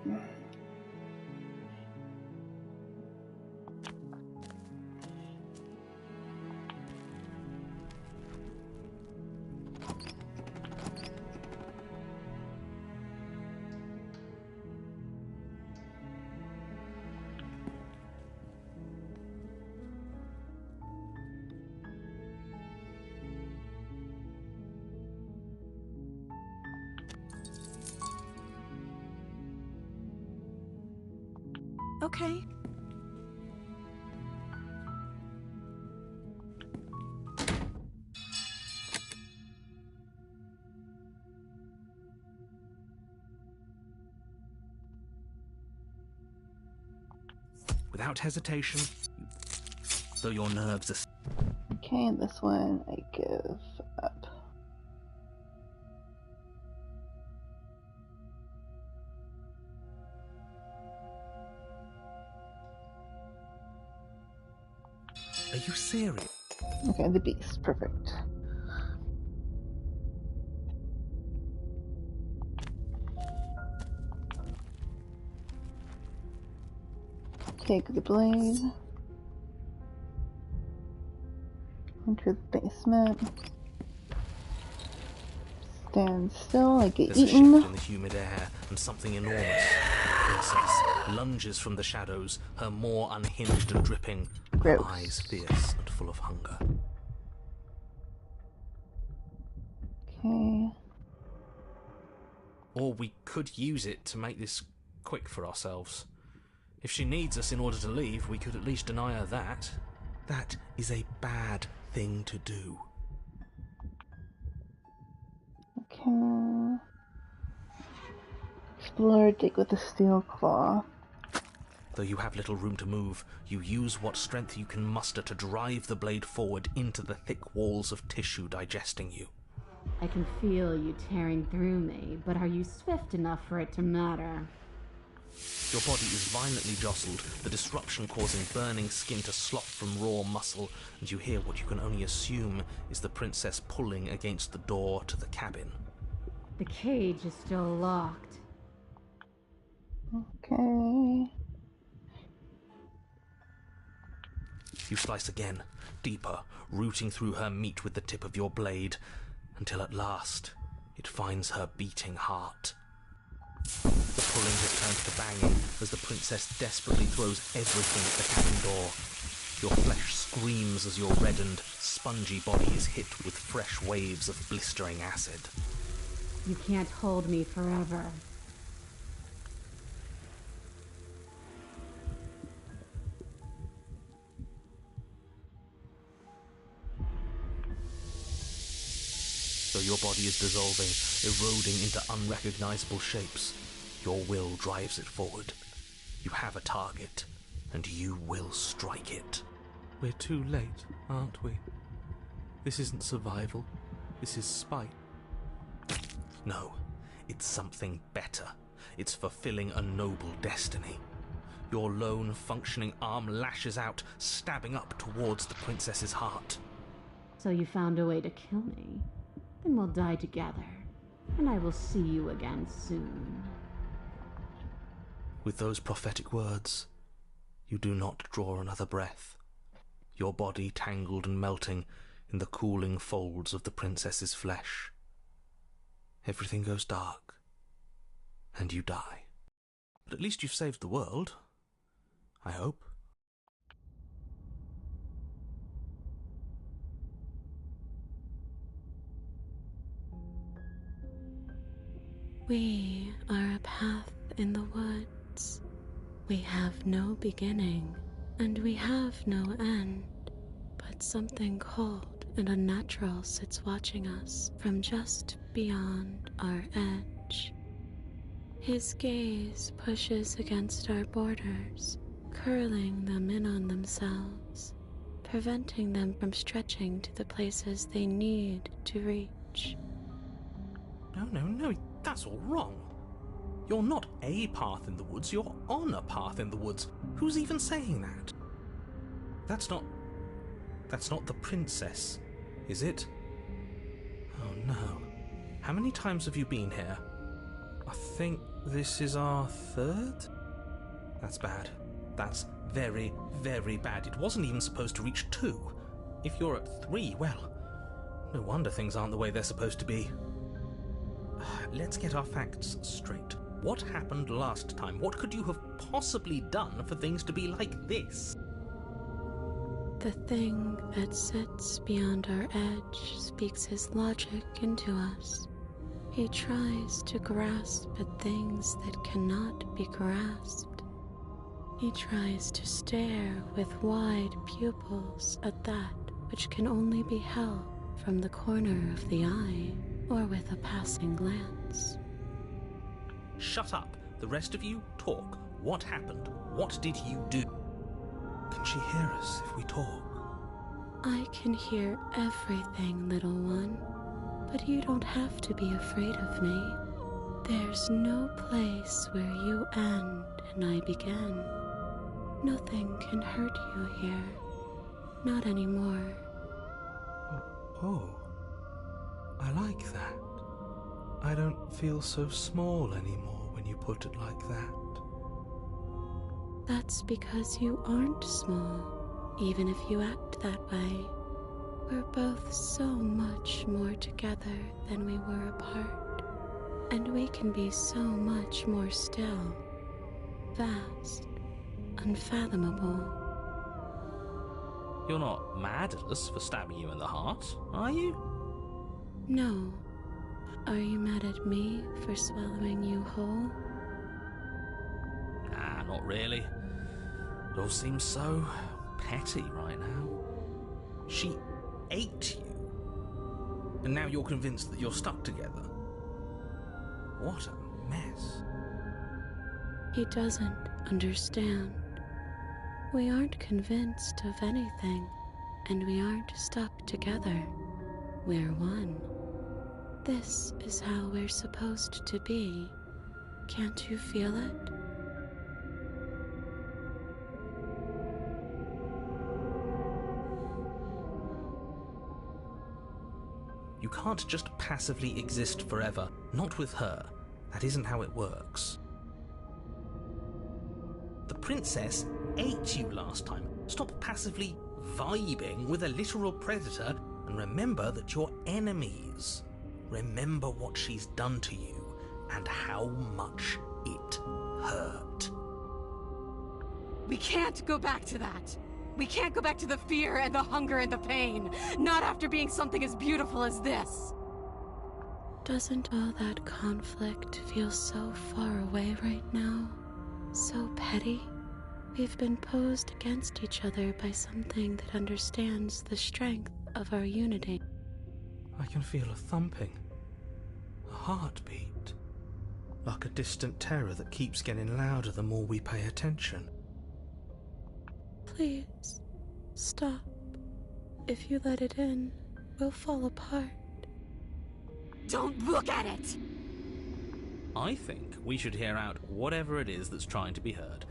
Okay. Without hesitation, though your nerves are... Okay, and this one I give up. Are you serious? Okay, the beast. Perfect. Take the blade. Enter the basement. Stand still, I get There's eaten. a shift in the humid air, and something enormous. The princess lunges from the shadows, her maw unhinged and dripping, her Gross. eyes fierce and full of hunger. Okay. Or we could use it to make this quick for ourselves. If she needs us in order to leave, we could at least deny her that. That is a bad thing to do. Okay. Explore, dig with a steel claw. Though you have little room to move, you use what strength you can muster to drive the blade forward into the thick walls of tissue digesting you. I can feel you tearing through me, but are you swift enough for it to matter? Your body is violently jostled, the disruption causing burning skin to slop from raw muscle, and you hear what you can only assume is the princess pulling against the door to the cabin. The cage is still locked. Okay. You slice again, deeper, rooting through her meat with the tip of your blade, until at last it finds her beating heart. The pulling has turned to banging as the princess desperately throws everything at the cabin door. Your flesh screams as your reddened, spongy body is hit with fresh waves of blistering acid. You can't hold me forever. Though your body is dissolving, eroding into unrecognizable shapes, your will drives it forward. You have a target, and you will strike it. We're too late, aren't we? This isn't survival. This is spite. No, it's something better. It's fulfilling a noble destiny. Your lone, functioning arm lashes out, stabbing up towards the princess's heart. So you found a way to kill me? Then we'll die together, and I will see you again soon. With those prophetic words, you do not draw another breath, your body tangled and melting in the cooling folds of the princess's flesh. Everything goes dark, and you die. But at least you've saved the world, I hope. We are a path in the woods. We have no beginning, and we have no end. But something cold and unnatural sits watching us from just beyond our edge. His gaze pushes against our borders, curling them in on themselves, preventing them from stretching to the places they need to reach. No, that's all wrong. You're not a path in the woods, you're on a path in the woods. Who's even saying that? That's not the princess, is it? Oh no. How many times have you been here? I think this is our third? That's bad. That's very, very bad. It wasn't even supposed to reach 2. If you're at 3, well, no wonder things aren't the way they're supposed to be. Let's get our facts straight. What happened last time? What could you have possibly done for things to be like this? The thing that sits beyond our edge speaks his logic into us. He tries to grasp at things that cannot be grasped. He tries to stare with wide pupils at that which can only be held from the corner of the eye or with a passing glance. Shut up. The rest of you, talk. What happened? What did you do? Can she hear us if we talk? I can hear everything, little one, but you don't have to be afraid of me. There's no place where you end and I begin. Nothing can hurt you here. Not anymore. Oh, I like that. I don't feel so small anymore when you put it like that. That's because you aren't small, even if you act that way. We're both so much more together than we were apart. And we can be so much more still. Vast. Unfathomable. You're not mad at us for stabbing you in the heart, are you? No. Are you mad at me for swallowing you whole? Nah, not really. It all seems so petty right now. She ate you. And now you're convinced that you're stuck together. What a mess. He doesn't understand. We aren't convinced of anything, and we aren't stuck together. We're one. This is how we're supposed to be. Can't you feel it? You can't just passively exist forever. Not with her. That isn't how it works. The princess ate you last time. Stop passively vibing with a literal predator and remember that you're enemies. Remember what she's done to you and how much it hurt. We can't go back to that. We can't go back to the fear and the hunger and the pain. Not after being something as beautiful as this. Doesn't all that conflict feel so far away right now? So petty? We've been posed against each other by something that understands the strength of our unity. I can feel a thumping, a heartbeat, like a distant terror that keeps getting louder the more we pay attention. Please, stop. If you let it in, we'll fall apart. Don't look at it! I think we should hear out whatever it is that's trying to be heard.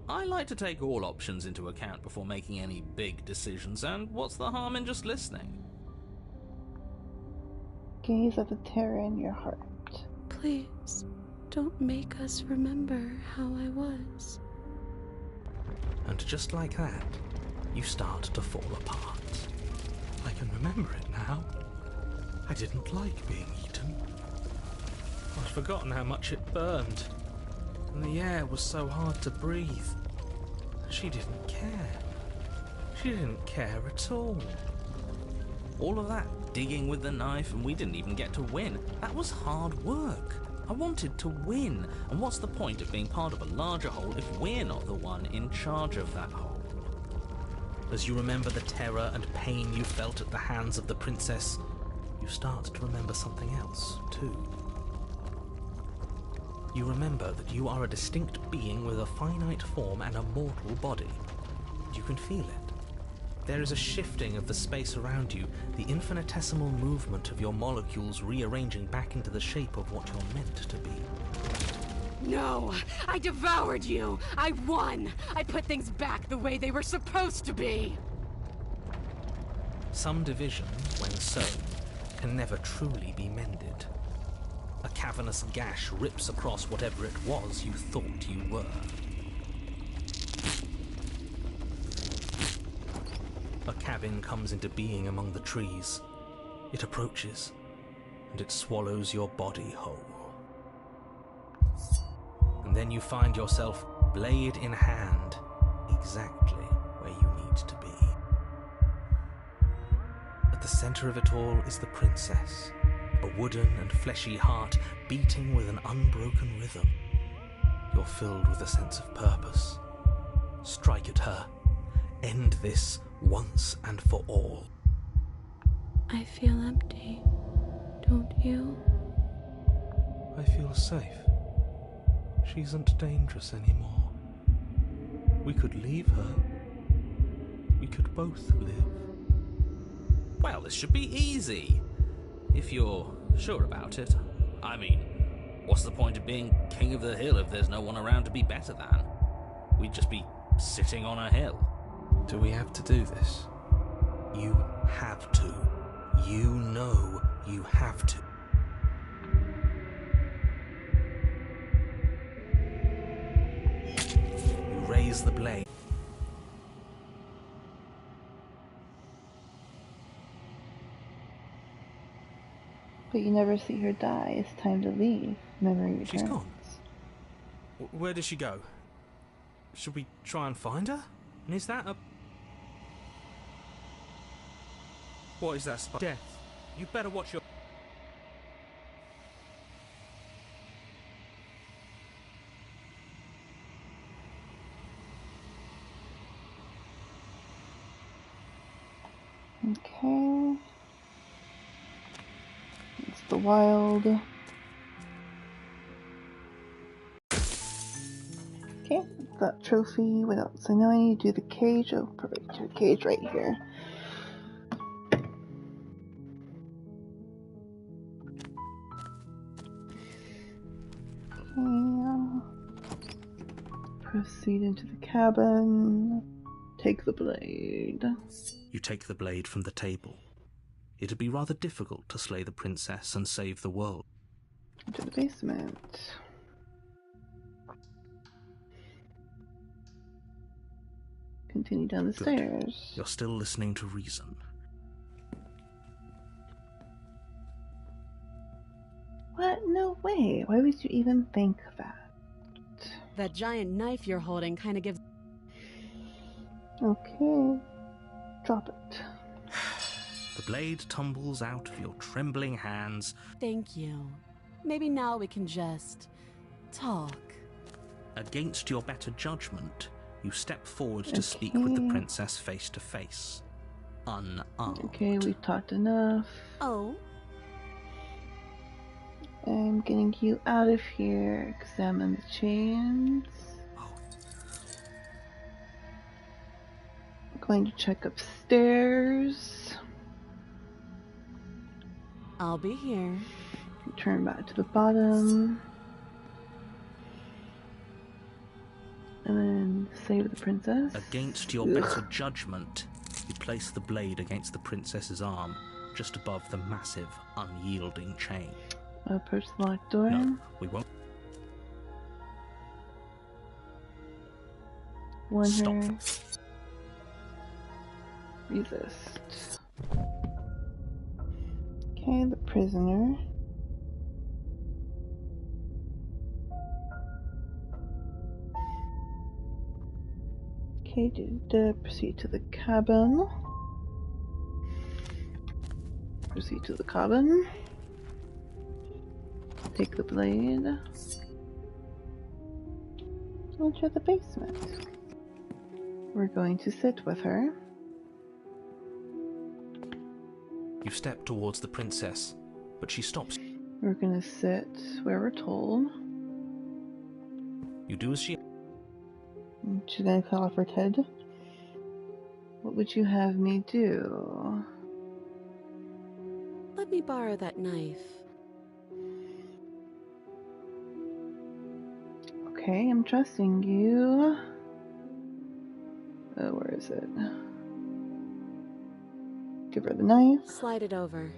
I like to take all options into account before making any big decisions, and what's the harm in just listening? Gaze at the terror in your heart. Please, don't make us remember how I was. And just like that, you start to fall apart. I can remember it now. I didn't like being eaten. I'd forgotten how much it burned. And the air was so hard to breathe. She didn't care. She didn't care at all. All of that digging with the knife, and we didn't even get to win. That was hard work. I wanted to win. And what's the point of being part of a larger whole if we're not the one in charge of that whole? As you remember the terror and pain you felt at the hands of the princess, you start to remember something else, too. You remember that you are a distinct being with a finite form and a mortal body. You can feel it. There is a shifting of the space around you, the infinitesimal movement of your molecules rearranging back into the shape of what you're meant to be. No! I devoured you! I won! I put things back the way they were supposed to be! Some division, when sown, can never truly be mended. A cavernous gash rips across whatever it was you thought you were. A cabin comes into being among the trees. It approaches, and it swallows your body whole. And then you find yourself, blade in hand, exactly where you need to be. At the center of it all is the princess, a wooden and fleshy heart beating with an unbroken rhythm. You're filled with a sense of purpose. Strike at her. End this once and for all. I feel empty, don't you? I feel safe. She isn't dangerous anymore. We could leave her. We could both live. Well, this should be easy. If you're sure about it. I mean, what's the point of being king of the hill if there's no one around to be better than? We'd just be sitting on a hill. Do we have to do this? You have to. You know you have to. You raise the blade. But you never see her die. It's time to leave. Memory returns. She's gone. Where did she go? Should we try and find her? And is that a... What is that? Death. You better watch your... Okay. It's the wild. Okay, that trophy. What else? I know I need to do the cage. Oh, perfect. Your cage right here. Okay. Proceed into the cabin. Take the blade. You take the blade from the table. It'd be rather difficult to slay the princess and save the world. Into the basement. Continue down the Good. stairs. You're still listening to reason. What? No way. Why would you even think that? That giant knife you're holding kind of gives... Okay. Drop it. The blade tumbles out of your trembling hands. Thank you. Maybe now we can just... talk. Against your better judgment, you step forward to speak with the princess face to face. Unarmed. Okay, we've talked enough. Oh? I'm getting you out of here. Examine the chains. I'm going to check upstairs. I'll be here. Turn back to the bottom. And then save the princess. Against your better judgment, you place the blade against the princess's arm, just above the massive, unyielding chain. Approach the locked door. No, we won't. Warn Stop. her. Resist. Okay, the prisoner. Okay, proceed to the cabin. Proceed to the cabin. Take the blade. Enter the basement. We're going to sit with her. You step towards the princess, but she stops. We're gonna sit where we're told. You do as she... She's gonna cut off her head. What would you have me do? Let me borrow that knife. Okay, I'm trusting you. Oh, where is it? Give her the knife. Slide it over.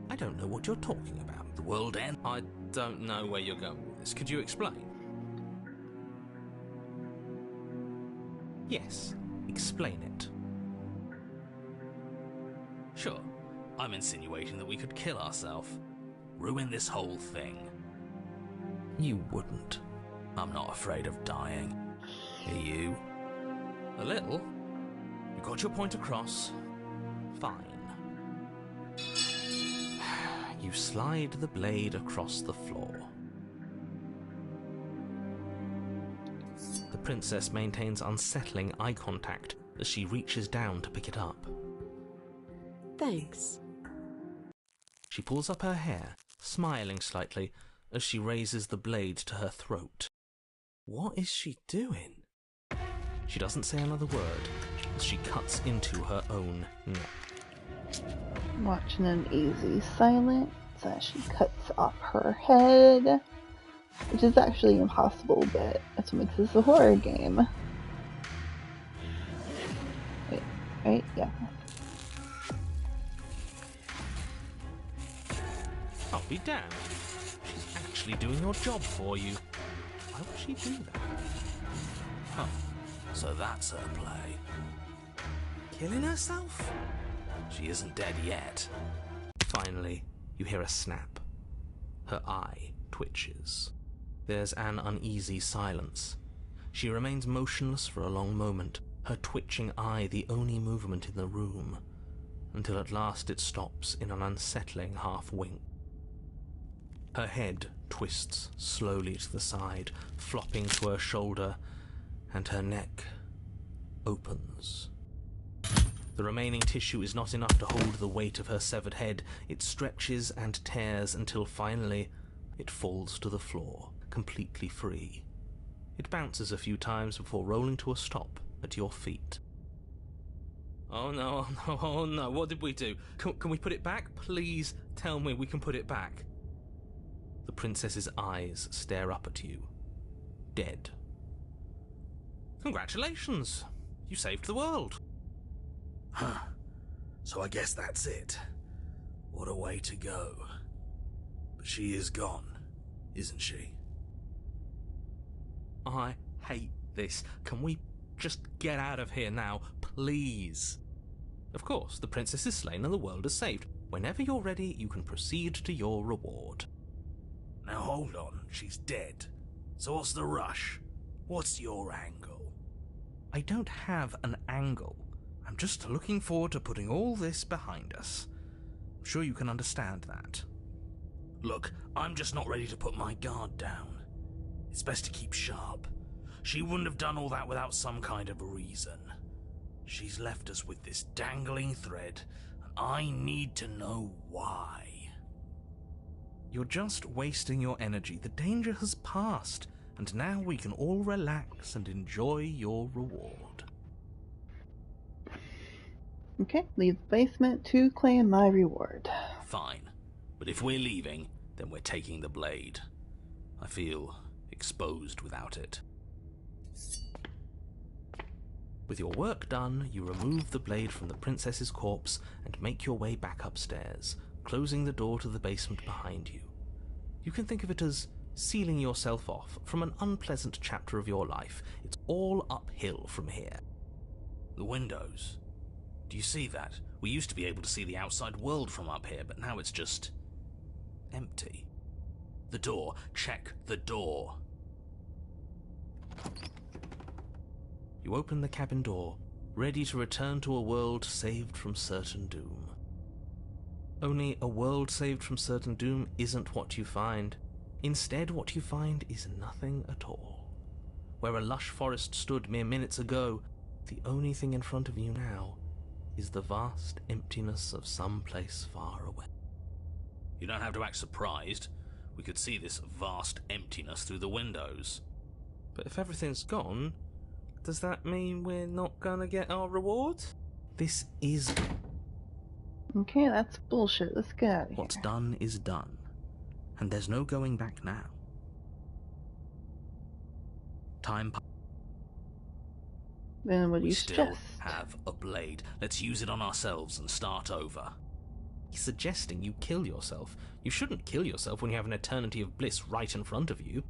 I don't know what you're talking about. The world end? I don't know where you're going with this. Could you explain? Yes, explain it. Sure, I'm insinuating that we could kill ourselves. Ruin this whole thing. You wouldn't. I'm not afraid of dying. Are you? A little. You got your point across. Fine. You slide the blade across the floor. The princess maintains unsettling eye contact as she reaches down to pick it up. Thanks. She pulls up her hair, smiling slightly as she raises the blade to her throat. What is she doing? She doesn't say another word as she cuts into her own neck. Watching an easy silence as she cuts off her head. Which is actually impossible, but that's what makes this a horror game. I'll be damned. She's actually doing your job for you. Why would she do that? Huh. So that's her play. Killing herself? She isn't dead yet. Finally, you hear a snap. Her eye twitches. There's an uneasy silence. She remains motionless for a long moment, her twitching eye the only movement in the room, until at last it stops in an unsettling half-wink. Her head twists slowly to the side, flopping to her shoulder, and her neck opens. The remaining tissue is not enough to hold the weight of her severed head. It stretches and tears until finally it falls to the floor, completely free. It bounces a few times before rolling to a stop at your feet. Oh no, oh no, oh no, what did we do? Can we put it back? Please tell me we can put it back. The princess's eyes stare up at you, dead. Congratulations! You saved the world. Huh. So I guess that's it. What a way to go. But she is gone, isn't she? I hate this. Can we just get out of here now, please? Of course, the princess is slain and the world is saved. Whenever you're ready, you can proceed to your reward. Now hold on, she's dead. So what's the rush? What's your angle? I don't have an angle. I'm just looking forward to putting all this behind us. I'm sure you can understand that. Look, I'm just not ready to put my guard down. It's best to keep sharp. She wouldn't have done all that without some kind of a reason. She's left us with this dangling thread, and I need to know why. You're just wasting your energy. The danger has passed, and now we can all relax and enjoy your reward. Okay, leave the basement to claim my reward. Fine. But if we're leaving, then we're taking the blade. I feel exposed without it. With your work done, you remove the blade from the princess's corpse and make your way back upstairs, closing the door to the basement behind you. You can think of it as sealing yourself off from an unpleasant chapter of your life. It's all uphill from here. The windows. Do you see that? We used to be able to see the outside world from up here, but now it's just empty. The door. Check the door. You open the cabin door, ready to return to a world saved from certain doom. Only a world saved from certain doom isn't what you find. Instead, what you find is nothing at all. Where a lush forest stood mere minutes ago, the only thing in front of you now is the vast emptiness of some place far away. You don't have to act surprised. We could see this vast emptiness through the windows. But if everything's gone, does that mean we're not gonna get our reward? This is... Okay, that's bullshit. Let's get out of here. What's done is done, and there's no going back now. Time passes. Then what do We you still suggest? have a blade. Let's use it on ourselves and start over. He's suggesting you kill yourself. You shouldn't kill yourself when you have an eternity of bliss right in front of you.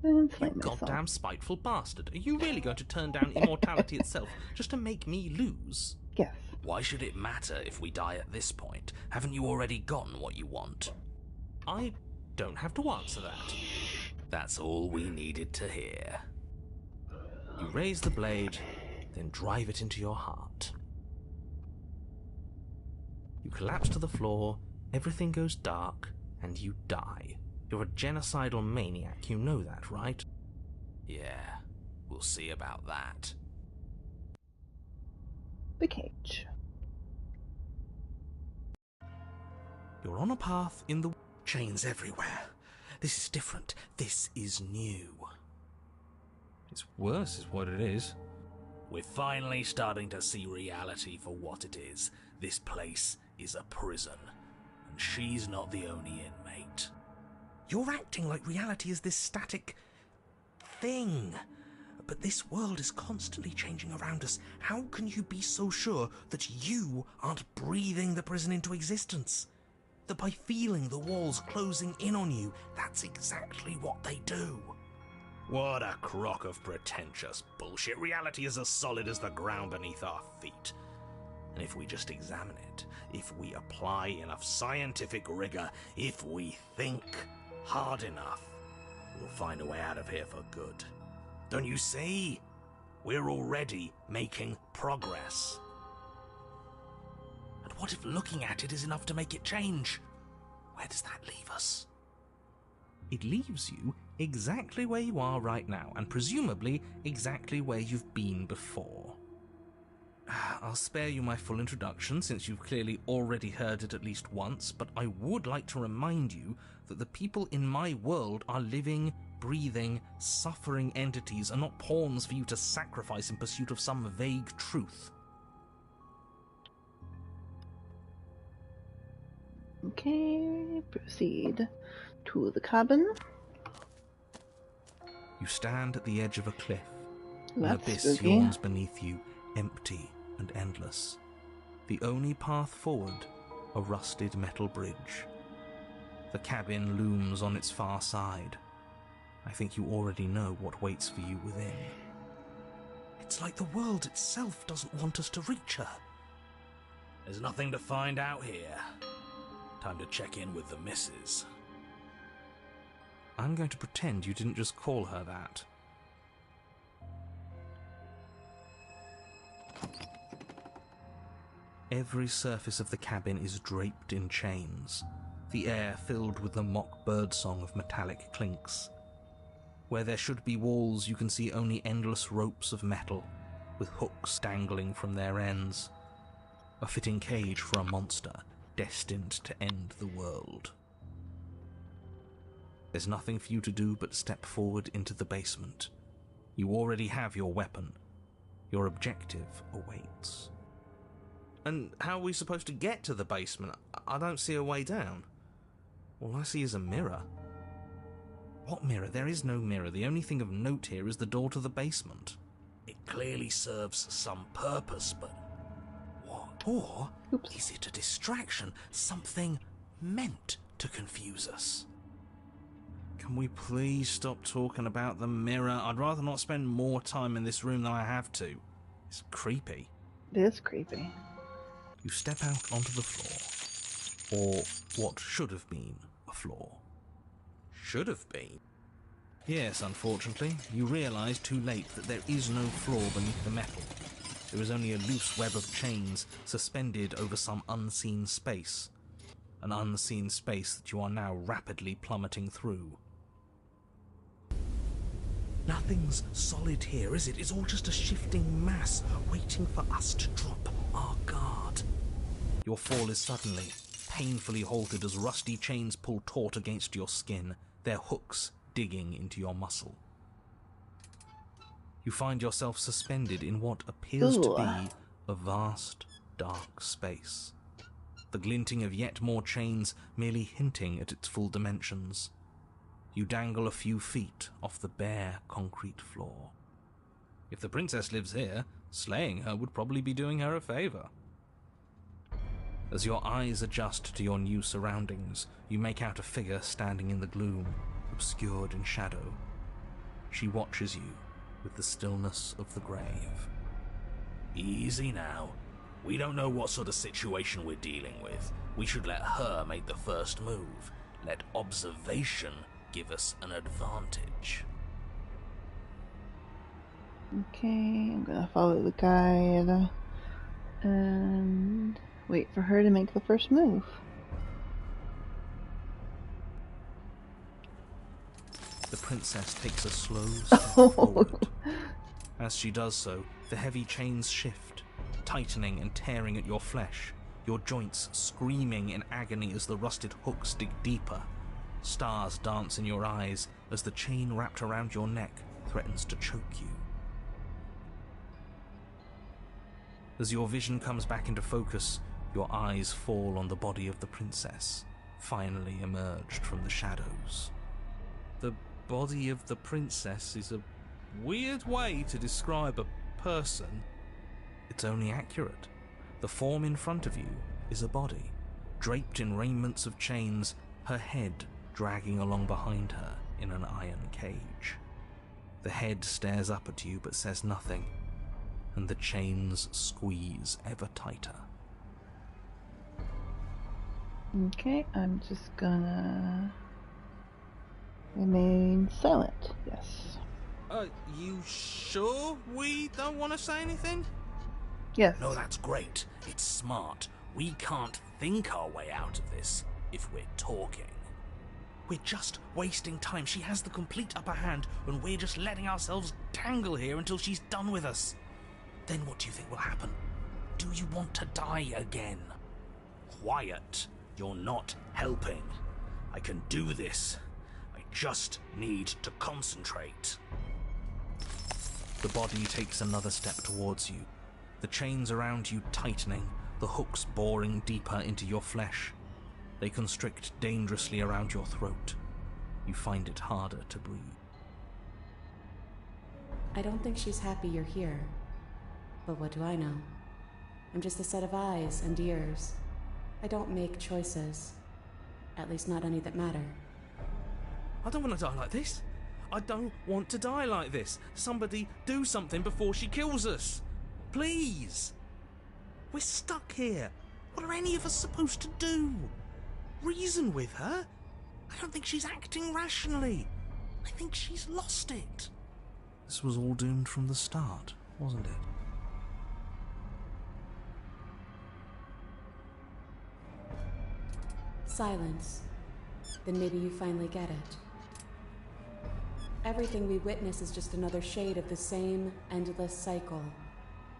Then You flame myself. goddamn spiteful bastard. Are you really going to turn down immortality itself just to make me lose? Yes. Why should it matter if we die at this point? Haven't you already gotten what you want? I don't have to answer that. That's all we needed to hear. You raise the blade, then drive it into your heart. You collapse to the floor, everything goes dark, and you die. You're a genocidal maniac, you know that, right? Yeah, we'll see about that. The cage. You're on a path in the... Chains everywhere. This is different. This is new. It's worse is what it is. We're finally starting to see reality for what it is. This place is a prison, and she's not the only inmate. You're acting like reality is this static thing. But this world is constantly changing around us. How can you be so sure that you aren't breathing the prison into existence? That by feeling the walls closing in on you, that's exactly what they do. What a crock of pretentious bullshit. Reality is as solid as the ground beneath our feet. And if we just examine it, if we apply enough scientific rigor, if we think hard enough, we'll find a way out of here for good. Don't you see? We're already making progress. And what if looking at it is enough to make it change? Where does that leave us? It leaves you exactly where you are right now, and presumably exactly where you've been before. I'll spare you my full introduction, since you've clearly already heard it at least once, but I would like to remind you that the people in my world are living, breathing, suffering entities, and not pawns for you to sacrifice in pursuit of some vague truth. Okay, proceed to the cabin. You stand at the edge of a cliff. An That's abyss spooky. yawns beneath you, empty and endless. The only path forward, a rusted metal bridge. The cabin looms on its far side. I think you already know what waits for you within. It's like the world itself doesn't want us to reach her. There's nothing to find out here. Time to check in with the missus. I'm going to pretend you didn't just call her that. Every surface of the cabin is draped in chains, the air filled with the mock birdsong of metallic clinks. Where there should be walls, you can see only endless ropes of metal, with hooks dangling from their ends. A fitting cage for a monster destined to end the world. There's nothing for you to do but step forward into the basement. You already have your weapon. Your objective awaits. And how are we supposed to get to the basement? I don't see a way down. All I see is a mirror. What mirror? There is no mirror. The only thing of note here is the door to the basement. It clearly serves some purpose, but what? Or is it a distraction? Something meant to confuse us? Can we please stop talking about the mirror? I'd rather not spend more time in this room than I have to. It's creepy. It is creepy. You step out onto the floor. Or what should have been a floor. Should have been? Yes, unfortunately. You realise too late that there is no floor beneath the metal. There is only a loose web of chains suspended over some unseen space. An unseen space that you are now rapidly plummeting through. Nothing's solid here, is it? It's all just a shifting mass waiting for us to drop our guard. Your fall is suddenly, painfully halted as rusty chains pull taut against your skin, their hooks digging into your muscle. You find yourself suspended in what appears to be a vast, dark space. The glinting of yet more chains merely hinting at its full dimensions. You dangle a few feet off the bare concrete floor. If the princess lives here, slaying her would probably be doing her a favor. As your eyes adjust to your new surroundings, you make out a figure standing in the gloom, obscured in shadow. She watches you with the stillness of the grave. Easy now. We don't know what sort of situation we're dealing with. We should let her make the first move. Let observation give us an advantage. Okay, I'm gonna follow the guide and wait for her to make the first move. The princess takes a slow step forward. As she does so, the heavy chains shift, tightening and tearing at your flesh, your joints screaming in agony as the rusted hooks dig deeper. Stars dance in your eyes as the chain wrapped around your neck threatens to choke you. As your vision comes back into focus, your eyes fall on the body of the princess, finally emerged from the shadows. The body of the princess is a weird way to describe a person, it's only accurate. The form in front of you is a body, draped in raiments of chains, her head dragging along behind her in an iron cage. The head stares up at you but says nothing, and the chains squeeze ever tighter. Okay, I'm just gonna remain silent. Yes. You sure we don't want to say anything? Yes. No, that's great. It's smart. We can't think our way out of this if we're talking. We're just wasting time. She has the complete upper hand, and we're just letting ourselves tangle here until she's done with us. Then what do you think will happen? Do you want to die again? Quiet. You're not helping. I can do this. I just need to concentrate. The body takes another step towards you, the chains around you tightening, the hooks boring deeper into your flesh. They constrict dangerously around your throat. You find it harder to breathe. I don't think she's happy you're here. But what do I know? I'm just a set of eyes and ears. I don't make choices. At least not any that matter. I don't want to die like this. I don't want to die like this. Somebody do something before she kills us. Please. We're stuck here. What are any of us supposed to do? Reason with her? I don't think she's acting rationally. I think she's lost it. This was all doomed from the start, wasn't it? Silence. Then maybe you finally get it. Everything we witness is just another shade of the same endless cycle.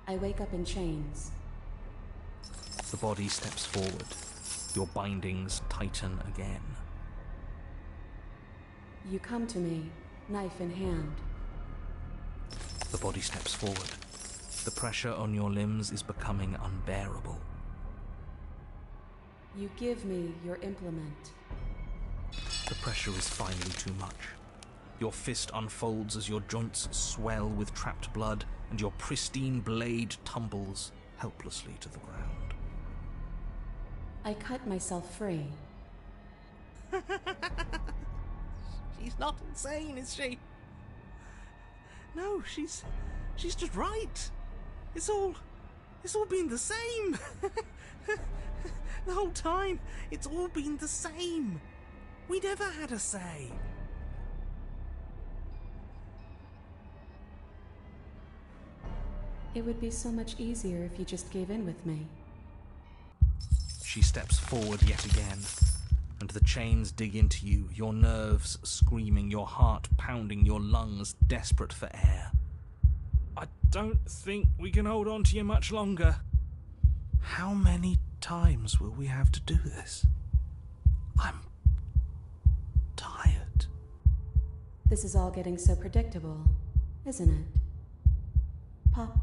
I wake up in chains. The body steps forward. Your bindings tighten again. You come to me, knife in hand. The body steps forward. The pressure on your limbs is becoming unbearable. You give me your implement. The pressure is finally too much. Your fist unfolds as your joints swell with trapped blood, and your pristine blade tumbles helplessly to the ground. I cut myself free. She's not insane, is she? No, she's just right. It's all been the same. The whole time, it's all been the same. We never had a say. It would be so much easier if you just gave in with me. She steps forward yet again, and the chains dig into you, your nerves screaming, your heart pounding, your lungs desperate for air. I don't think we can hold on to you much longer. How many times will we have to do this? I'm tired. This is all getting so predictable, isn't it? Pop.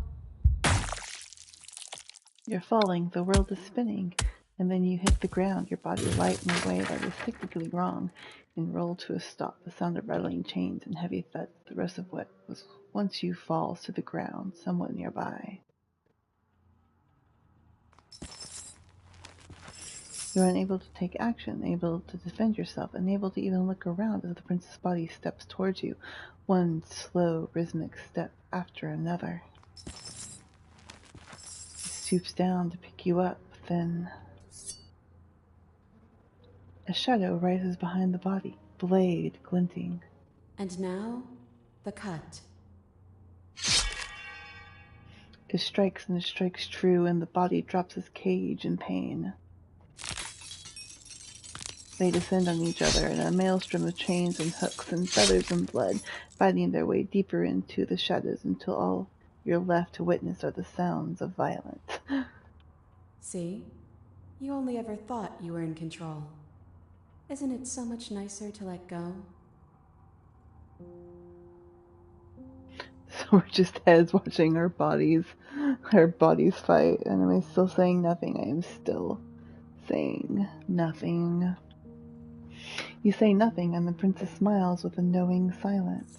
You're falling, the world is spinning, and then you hit the ground, your body light in a way that is technically wrong, and roll to a stop, the sound of rattling chains and heavy thuds. The rest of what was once you falls to the ground, somewhat nearby. You're unable to take action, unable to defend yourself, unable to even look around as the prince's body steps towards you, one slow, rhythmic step after another. He stoops down to pick you up, then a shadow rises behind the body, blade glinting. And now, the cut. It strikes and it strikes true, and the body drops its cage in pain. They descend on each other in a maelstrom of chains and hooks and feathers and blood, fighting their way deeper into the shadows until all you're left to witness are the sounds of violence. See? You only ever thought you were in control. Isn't it so much nicer to let go? So we're just heads watching our bodies fight, and am I still saying nothing? I am still saying nothing. You say nothing, and the princess smiles with a knowing silence.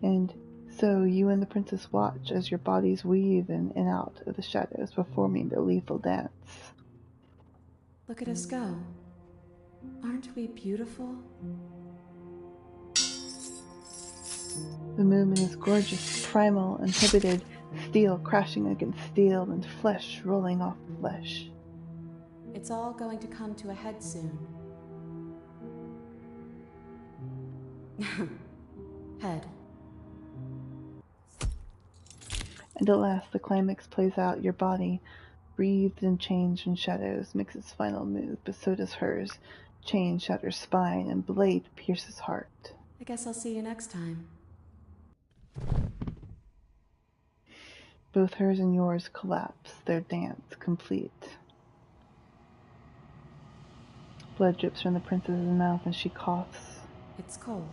And so you and the princess watch as your bodies weave in and out of the shadows, performing their lethal dance. Look at us go. Aren't we beautiful? The movement is gorgeous, primal, inhibited, steel crashing against steel and flesh rolling off flesh. It's all going to come to a head soon. Head. And at last the climax plays out. Your body, breathed and changed in shadows, makes its final move, but so does hers. Chain shatters spine and blade pierces heart. I guess I'll see you next time. Both hers and yours collapse, their dance complete. Blood drips from the princess's mouth and she coughs. It's cold,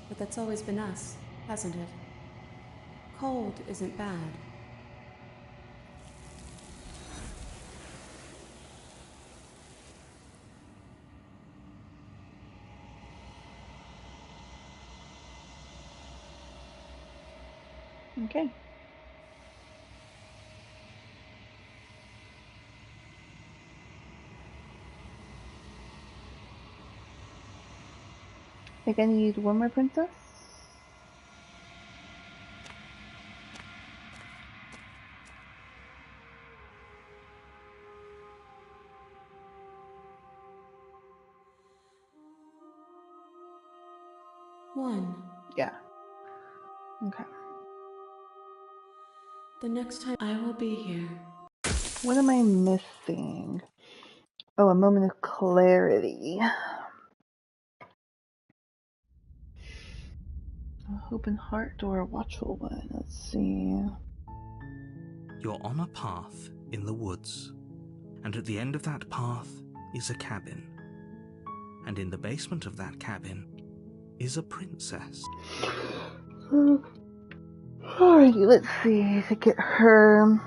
but that's always been us, hasn't it? Cold isn't bad. Okay. I think I need one more princess. One. Yeah. Okay. The next time I will be here. What am I missing? Oh, a moment of clarity. A open heart or a watchful one. Let's see. You're on a path in the woods, and at the end of that path is a cabin. And in the basement of that cabin is a princess. Alrighty, let's see. To get her...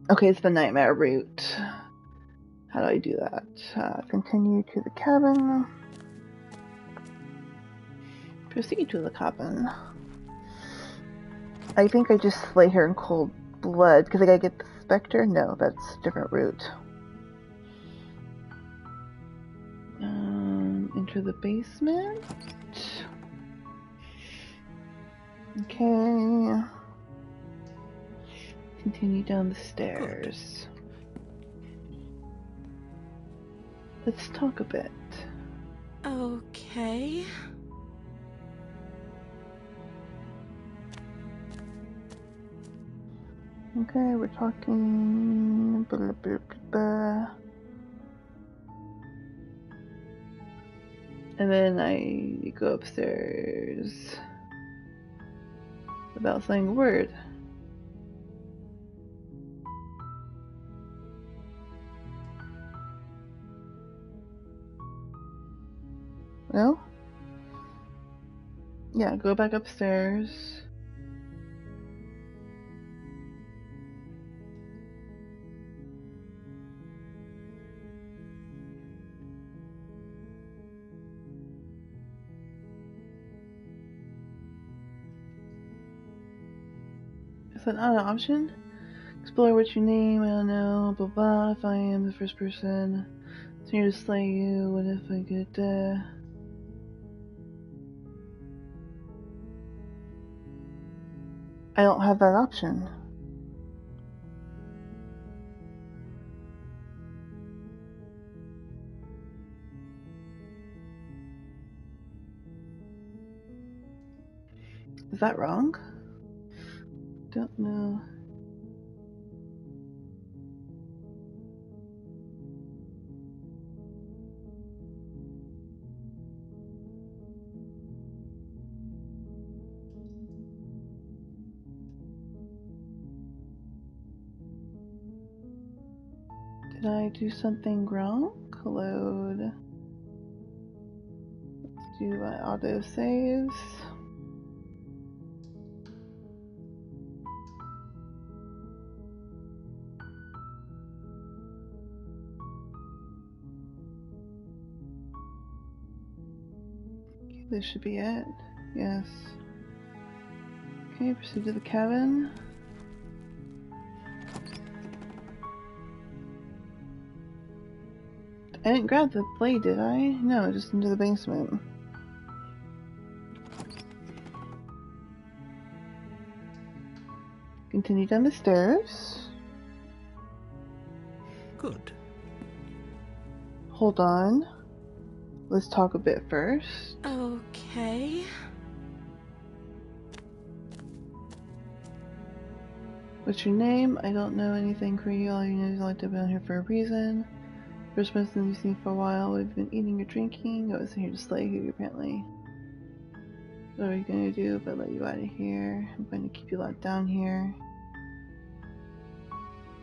Okay, it's the nightmare route. How do I do that? Continue to the cabin. Proceed to the cabin. I think I just slay her in cold blood, because I gotta get the specter? No, that's a different route. Enter the basement. Okay. Continue down the stairs. Let's talk a bit. Okay. Okay, we're talking... Blah, blah, blah, blah. And then I go upstairs without saying a word. No? Yeah, go back upstairs. Is that not an option? Explore what you name, I don't know, blah blah. If I am the first person, it's here to slay you. What if I get, I don't have that option. Is that wrong? Don't know. Did I do something wrong? Load. Let's do my auto saves. Okay, this should be it. Yes. Okay, proceed to the cabin. I didn't grab the blade, did I? No, just into the basement. Continue down the stairs. Good. Hold on. Let's talk a bit first. Okay. What's your name? I don't know anything for you. All you know is I like to be on here for a reason. First person you've seen for a while. We've been eating or drinking. I wasn't here to slay you, apparently. What are you going to do if I let you out of here? I'm going to keep you locked down here.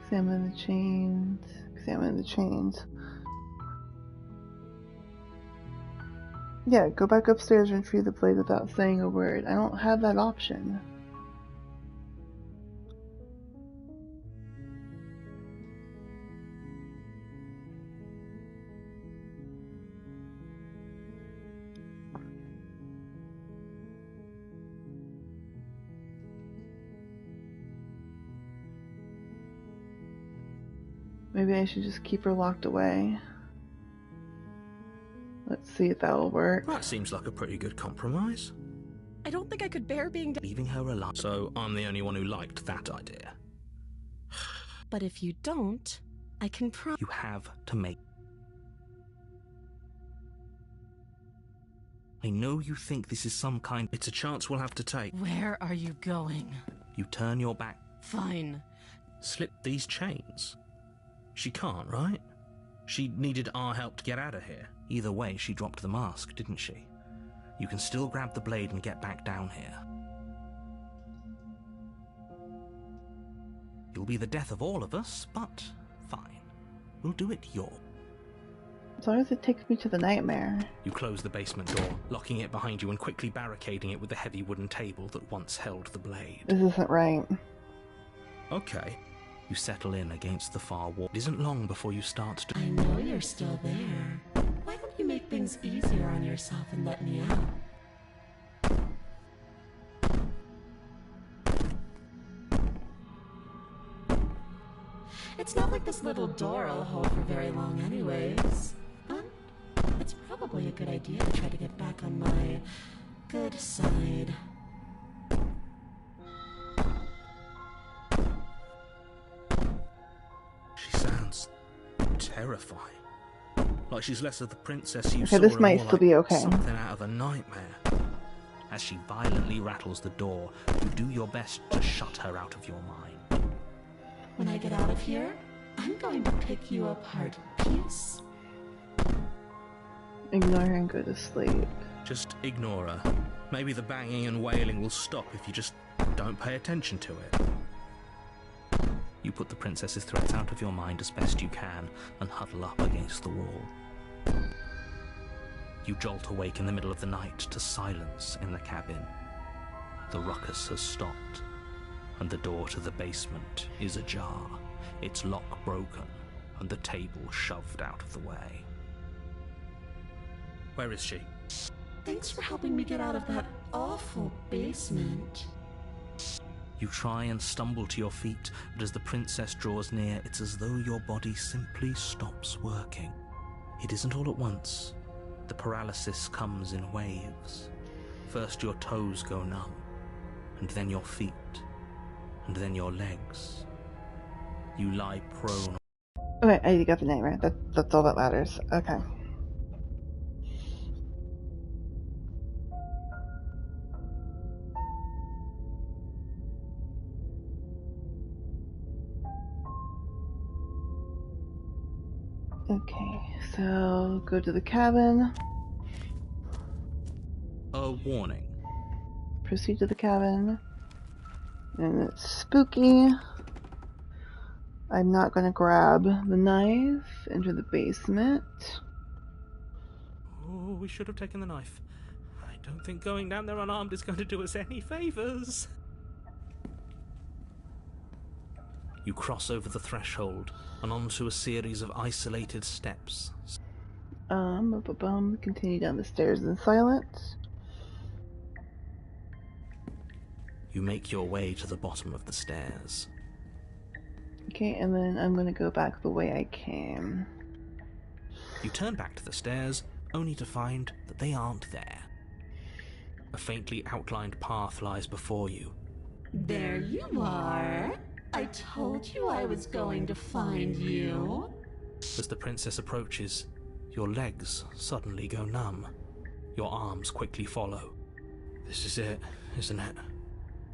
Examine the chains. Examine the chains. Yeah, go back upstairs and retrieve the blade without saying a word. I don't have that option. Maybe I should just keep her locked away. Let's see if that'll work. That seems like a pretty good compromise. I don't think I could bear being Leaving her alive. So I'm the only one who liked that idea. But if you don't, I can You have to make... I know you think this is some kind... It's a chance we'll have to take. Where are you going? You turn your back... Fine. Slip these chains. She can't, right? She needed our help to get out of here. Either way, she dropped the mask, didn't she? You can still grab the blade and get back down here. You'll be the death of all of us, but fine. We'll do it your... As long as it takes me to the nightmare. You close the basement door, locking it behind you and quickly barricading it with the heavy wooden table that once held the blade. This isn't right. Okay. You settle in against the far wall. It isn't long before you start to... I know you're still there. Why don't you make things easier on yourself and let me out? It's not like this little door will hold for very long anyways. But it's probably a good idea to try to get back on my good side. She sounds terrifying. Like she's less of the princess you Okay, saw this and might more still like be okay. something out of a nightmare. As she violently rattles the door, you do your best to shut her out of your mind. When I get out of here, I'm going to pick you apart piece. Ignore her and go to sleep. Just ignore her. Maybe the banging and wailing will stop if you just don't pay attention to it. You put the princess's threats out of your mind as best you can and huddle up against the wall. You jolt awake in the middle of the night to silence in the cabin. The ruckus has stopped, and the door to the basement is ajar, its lock broken, and the table shoved out of the way. Where is she? Thanks for helping me get out of that awful basement. You try and stumble to your feet, but as the princess draws near, it's as though your body simply stops working. It isn't all at once. The paralysis comes in waves. First your toes go numb, and then your feet, and then your legs. You lie prone. Okay, I got the nightmare. That's all that matters. Okay. Okay, so go to the cabin. A warning. Proceed to the cabin. And it's spooky. I'm not going to grab the knife. Enter the basement. Oh, we should have taken the knife. I don't think going down there unarmed is going to do us any favors. You cross over the threshold and onto a series of isolated steps. Continue down the stairs in silence. You make your way to the bottom of the stairs. Okay, and then I'm gonna go back the way I came. You turn back to the stairs, only to find that they aren't there. A faintly outlined path lies before you. There you are. I told you I was going to find you. As the princess approaches, your legs suddenly go numb. Your arms quickly follow. This is it, isn't it?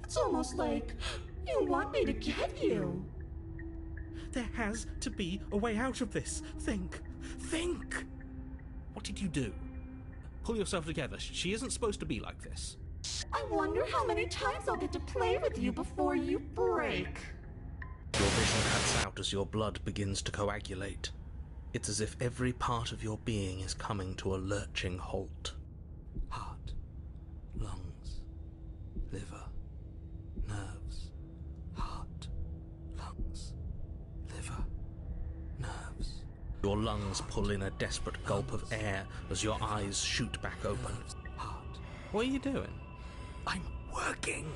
It's almost like you want me to get you. There has to be a way out of this. Think! Think! What did you do? Pull yourself together. She isn't supposed to be like this. I wonder how many times I'll get to play with you before you break. Your vision cuts out as your blood begins to coagulate. It's as if every part of your being is coming to a lurching halt. Heart, lungs, liver, nerves, heart, lungs, liver, nerves. Your lungs pull in a desperate gulp of air as your eyes shoot back open. Heart. What are you doing? I'm working.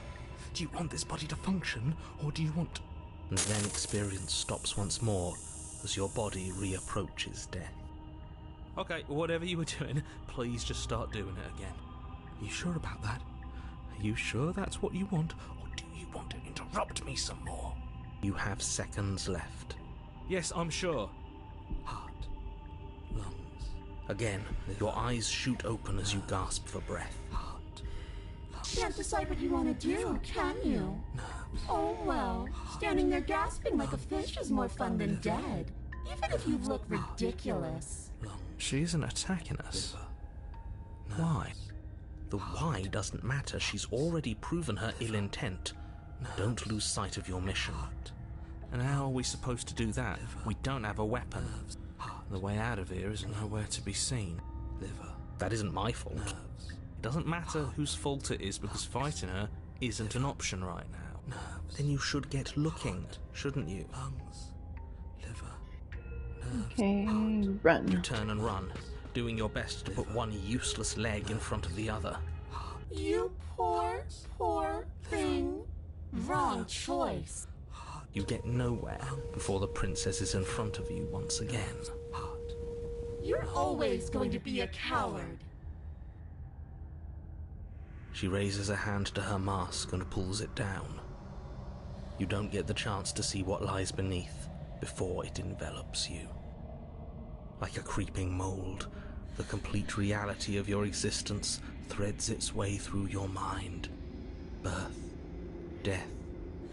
Do you want this body to function, or do you want... And then experience stops once more as your body reapproaches death. Okay, whatever you were doing, please just start doing it again. Are you sure about that? Are you sure that's what you want, or do you want to interrupt me some more? You have seconds left. Yes, I'm sure. Heart, lungs. Again, your eyes shoot open as you gasp for breath. Heart, lungs. Can't decide what you want to do, can you? Nerves. Oh well, standing there gasping like a fish is more fun than dead. Even if you look ridiculous. She isn't attacking us. Why? The why doesn't matter. She's already proven her ill intent. Don't lose sight of your mission. And how are we supposed to do that? We don't have a weapon. The way out of here is nowhere to be seen. That isn't my fault. It doesn't matter whose fault it is, because fighting her isn't an option right now. Then you should get looking, shouldn't you? Okay, You run. turn and run, doing your best to put one useless leg in front of the other. You poor, poor thing. Wrong choice. You get nowhere before the princess is in front of you once again. You're always going to be a coward. She raises a hand to her mask and pulls it down. You don't get the chance to see what lies beneath before it envelops you. Like a creeping mold, the complete reality of your existence threads its way through your mind. Birth, death,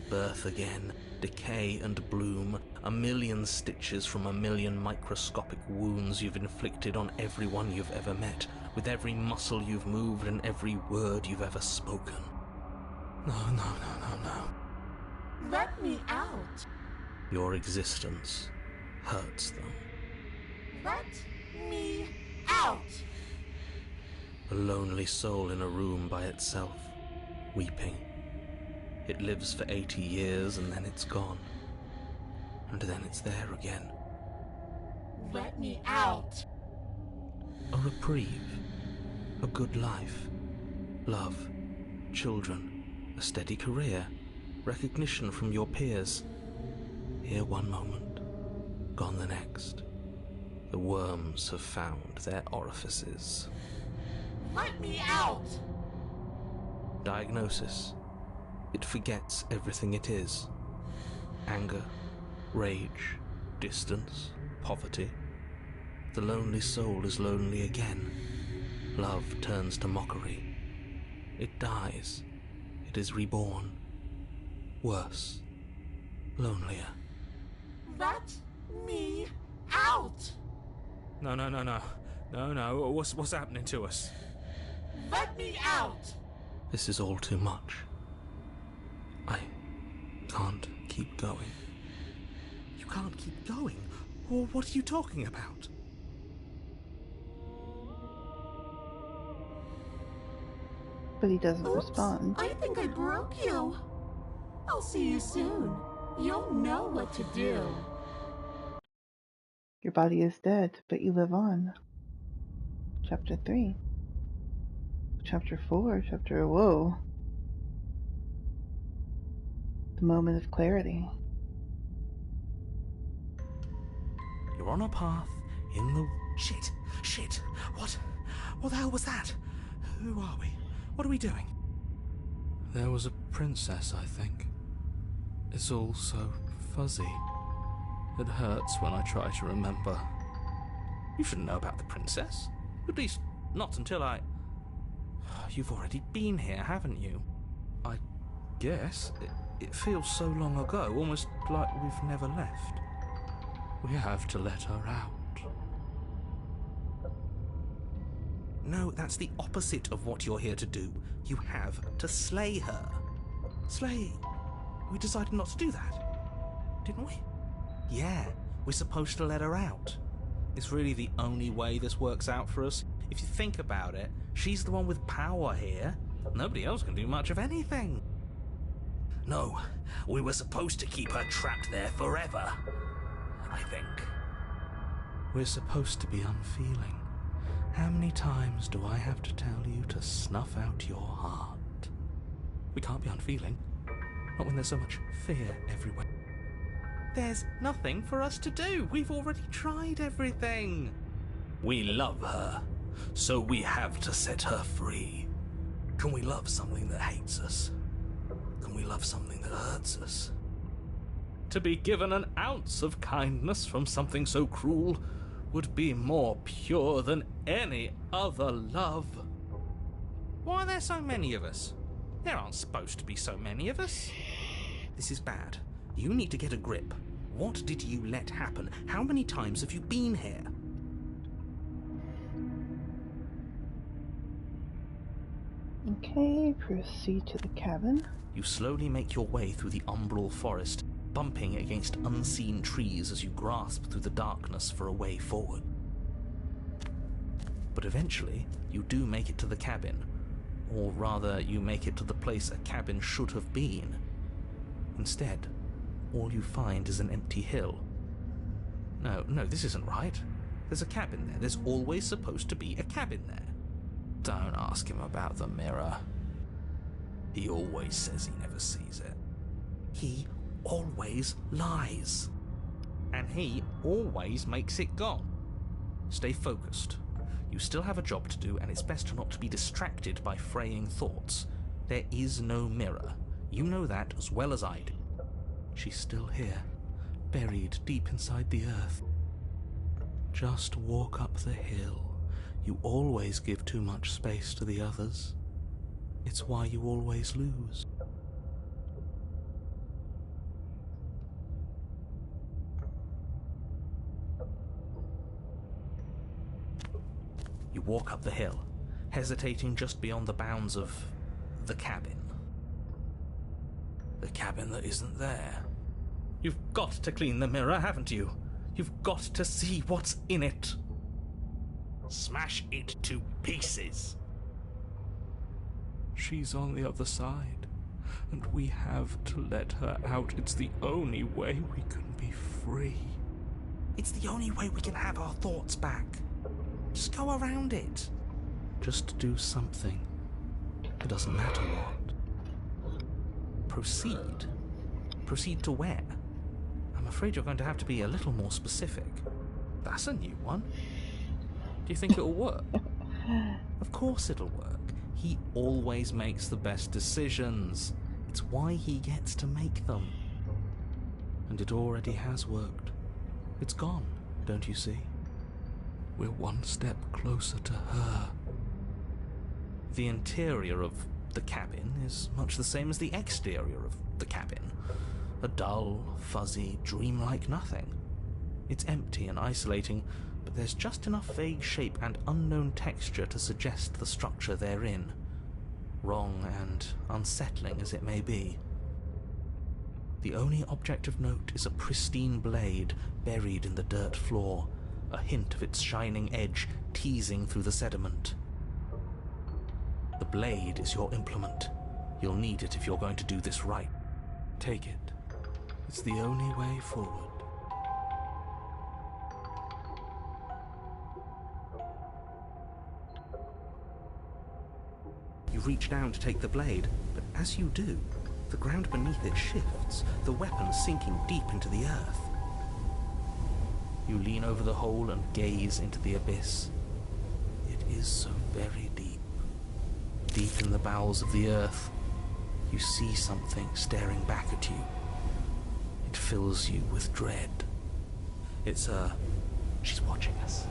birth again, decay and bloom, a million stitches from a million microscopic wounds you've inflicted on everyone you've ever met, with every muscle you've moved and every word you've ever spoken. No. Let me out. Your existence hurts them. Let me out. A lonely soul in a room by itself, weeping. It lives for 80 years and then it's gone. And then it's there again. Let me out. A reprieve. A good life. Love. Children. A steady career. Recognition from your peers. Here one moment, gone the next. The worms have found their orifices. Let me out. Diagnosis. It forgets everything it is. Anger, rage, distance, poverty. The lonely soul is lonely again. Love turns to mockery. It dies. It is reborn. Worse. Lonelier. Let me out. No. What's happening to us? Let me out. This is all too much. I can't keep going. You can't keep going? Well, what are you talking about? But he doesn't Oops, respond. I think I broke you. I'll see you soon. You'll know what to do. Your body is dead, but you live on. Chapter 3. Chapter 4. Whoa. the moment of clarity. You're on a path in the... Shit! What the hell was that? Who are we? What are we doing? There was a princess, I think. It's all so fuzzy. It hurts when I try to remember. You shouldn't know about the princess. At least, not until I... You've already been here, haven't you? I guess. It feels so long ago, almost like we've never left. We have to let her out. No, that's the opposite of what you're here to do. You have to slay her. Slay? We decided not to do that, didn't we? Yeah, we're supposed to let her out. It's really the only way this works out for us. If you think about it, she's the one with power here. Nobody else can do much of anything. No, we were supposed to keep her trapped there forever, I think. We're supposed to be unfeeling. How many times do I have to tell you to snuff out your heart? We can't be unfeeling. Not when there's so much fear everywhere. There's nothing for us to do. We've already tried everything. We love her, so we have to set her free. Can we love something that hates us? Can we love something that hurts us? To be given an ounce of kindness from something so cruel would be more pure than any other love. Why are there so many of us? There aren't supposed to be so many of us. This is bad. You need to get a grip. What did you let happen? How many times have you been here? Okay, proceed to the cabin. You slowly make your way through the umbral forest, bumping against unseen trees as you grasp through the darkness for a way forward. But eventually, you do make it to the cabin. Or rather, you make it to the place a cabin should have been. Instead, all you find is an empty hill. No, this isn't right. There's a cabin there. There's always supposed to be a cabin there. Don't ask him about the mirror. He always says he never sees it. He always lies. And he always makes it gone. Stay focused. You still have a job to do, and it's best not to be distracted by fraying thoughts. There is no mirror. You know that as well as I do. She's still here, buried deep inside the earth. Just walk up the hill. You always give too much space to the others. It's why you always lose. You walk up the hill, hesitating just beyond the bounds of the cabin. The cabin that isn't there. You've got to clean the mirror, haven't you? You've got to see what's in it. Smash it to pieces. She's on the other side, and we have to let her out. It's the only way we can be free. It's the only way we can have our thoughts back. Just go around it. Just do something. It doesn't matter what. Proceed. Proceed to where? I'm afraid you're going to have to be a little more specific. That's a new one. Do you think it'll work? Of course it'll work. He always makes the best decisions. It's why he gets to make them. And it already has worked. It's gone, don't you see? We're one step closer to her. The interior of the cabin is much the same as the exterior of the cabin. A dull, fuzzy, dreamlike nothing. It's empty and isolating, but there's just enough vague shape and unknown texture to suggest the structure they're in, wrong and unsettling as it may be. The only object of note is a pristine blade buried in the dirt floor, a hint of its shining edge teasing through the sediment. The blade is your implement. You'll need it if you're going to do this right. Take it. It's the only way forward. You reach down to take the blade, but as you do, The ground beneath it shifts, the weapon sinking deep into the earth. You lean over the hole and gaze into the abyss. It is so very deep. Deep in the bowels of the earth, you see something staring back at you. It fills you with dread. It's her. She's watching us.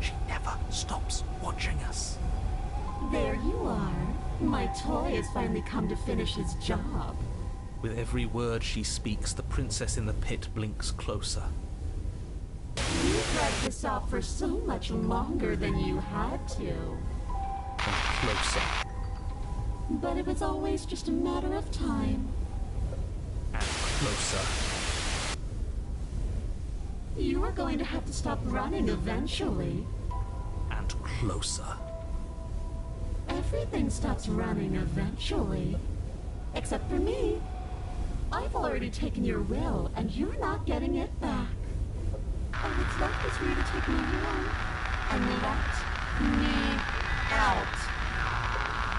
She never stops watching us. There you are. My toy has finally come to finish his job. With every word she speaks, the princess in the pit blinks closer. You dragged this out for so much longer than you had to. And closer. But it was always just a matter of time. And closer. You are going to have to stop running eventually. And closer. Everything stops running eventually. Except for me. I've already taken your will, and you're not getting it back. All that's left is for you to take me along and let me out.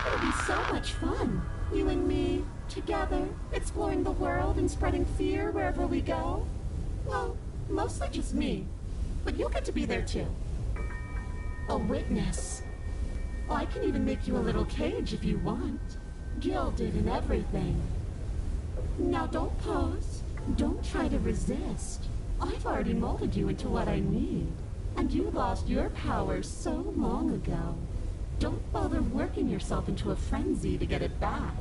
It'll be so much fun, you and me, together, exploring the world and spreading fear wherever we go. Well, mostly just me, but you'll get to be there too. A witness. I can even make you a little cage if you want, gilded and everything. Now don't pose, don't try to resist. I've already molded you into what I need, and you lost your powers so long ago. Don't bother working yourself into a frenzy to get it back.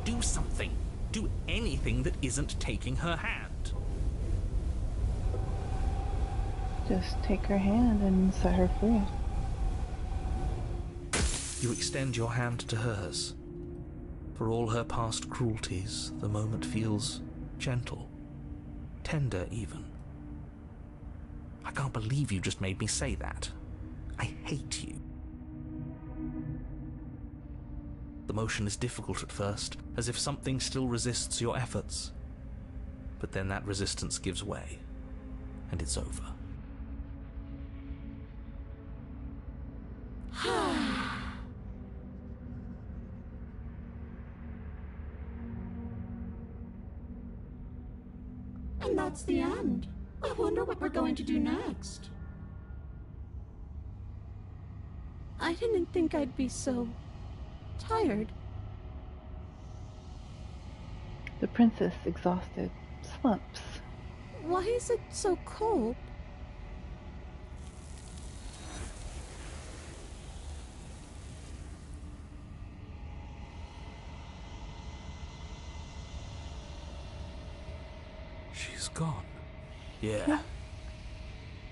Do something. Do anything that isn't taking her hand. Just take her hand and set her free. You extend your hand to hers. For all her past cruelties, the moment feels gentle. Tender, even. I can't believe you just made me say that. I hate you. The motion is difficult at first, as if something still resists your efforts. But then that resistance gives way, and it's over. And that's the end. I wonder what we're going to do next. I didn't think I'd be so tired. The princess, exhausted, slumps. Why is it so cold? She's gone. Yeah.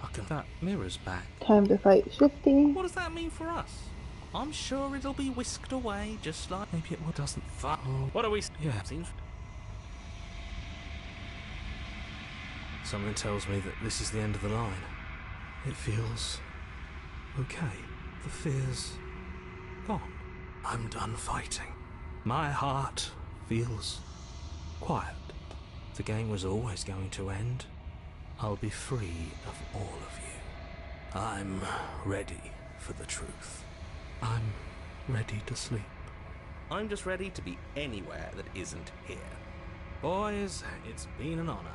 I can... That mirror's back. Time to fight Shifty. What does that mean for us? I'm sure it'll be whisked away, just like... Maybe it doesn't... What are we... Yeah, seems... Something tells me that this is the end of the line. It feels... okay. The fear's... gone. I'm done fighting. My heart feels... quiet. The game was always going to end. I'll be free of all of you. I'm ready for the truth. I'm ready to sleep. I'm just ready to be anywhere that isn't here. Boys, it's been an honor.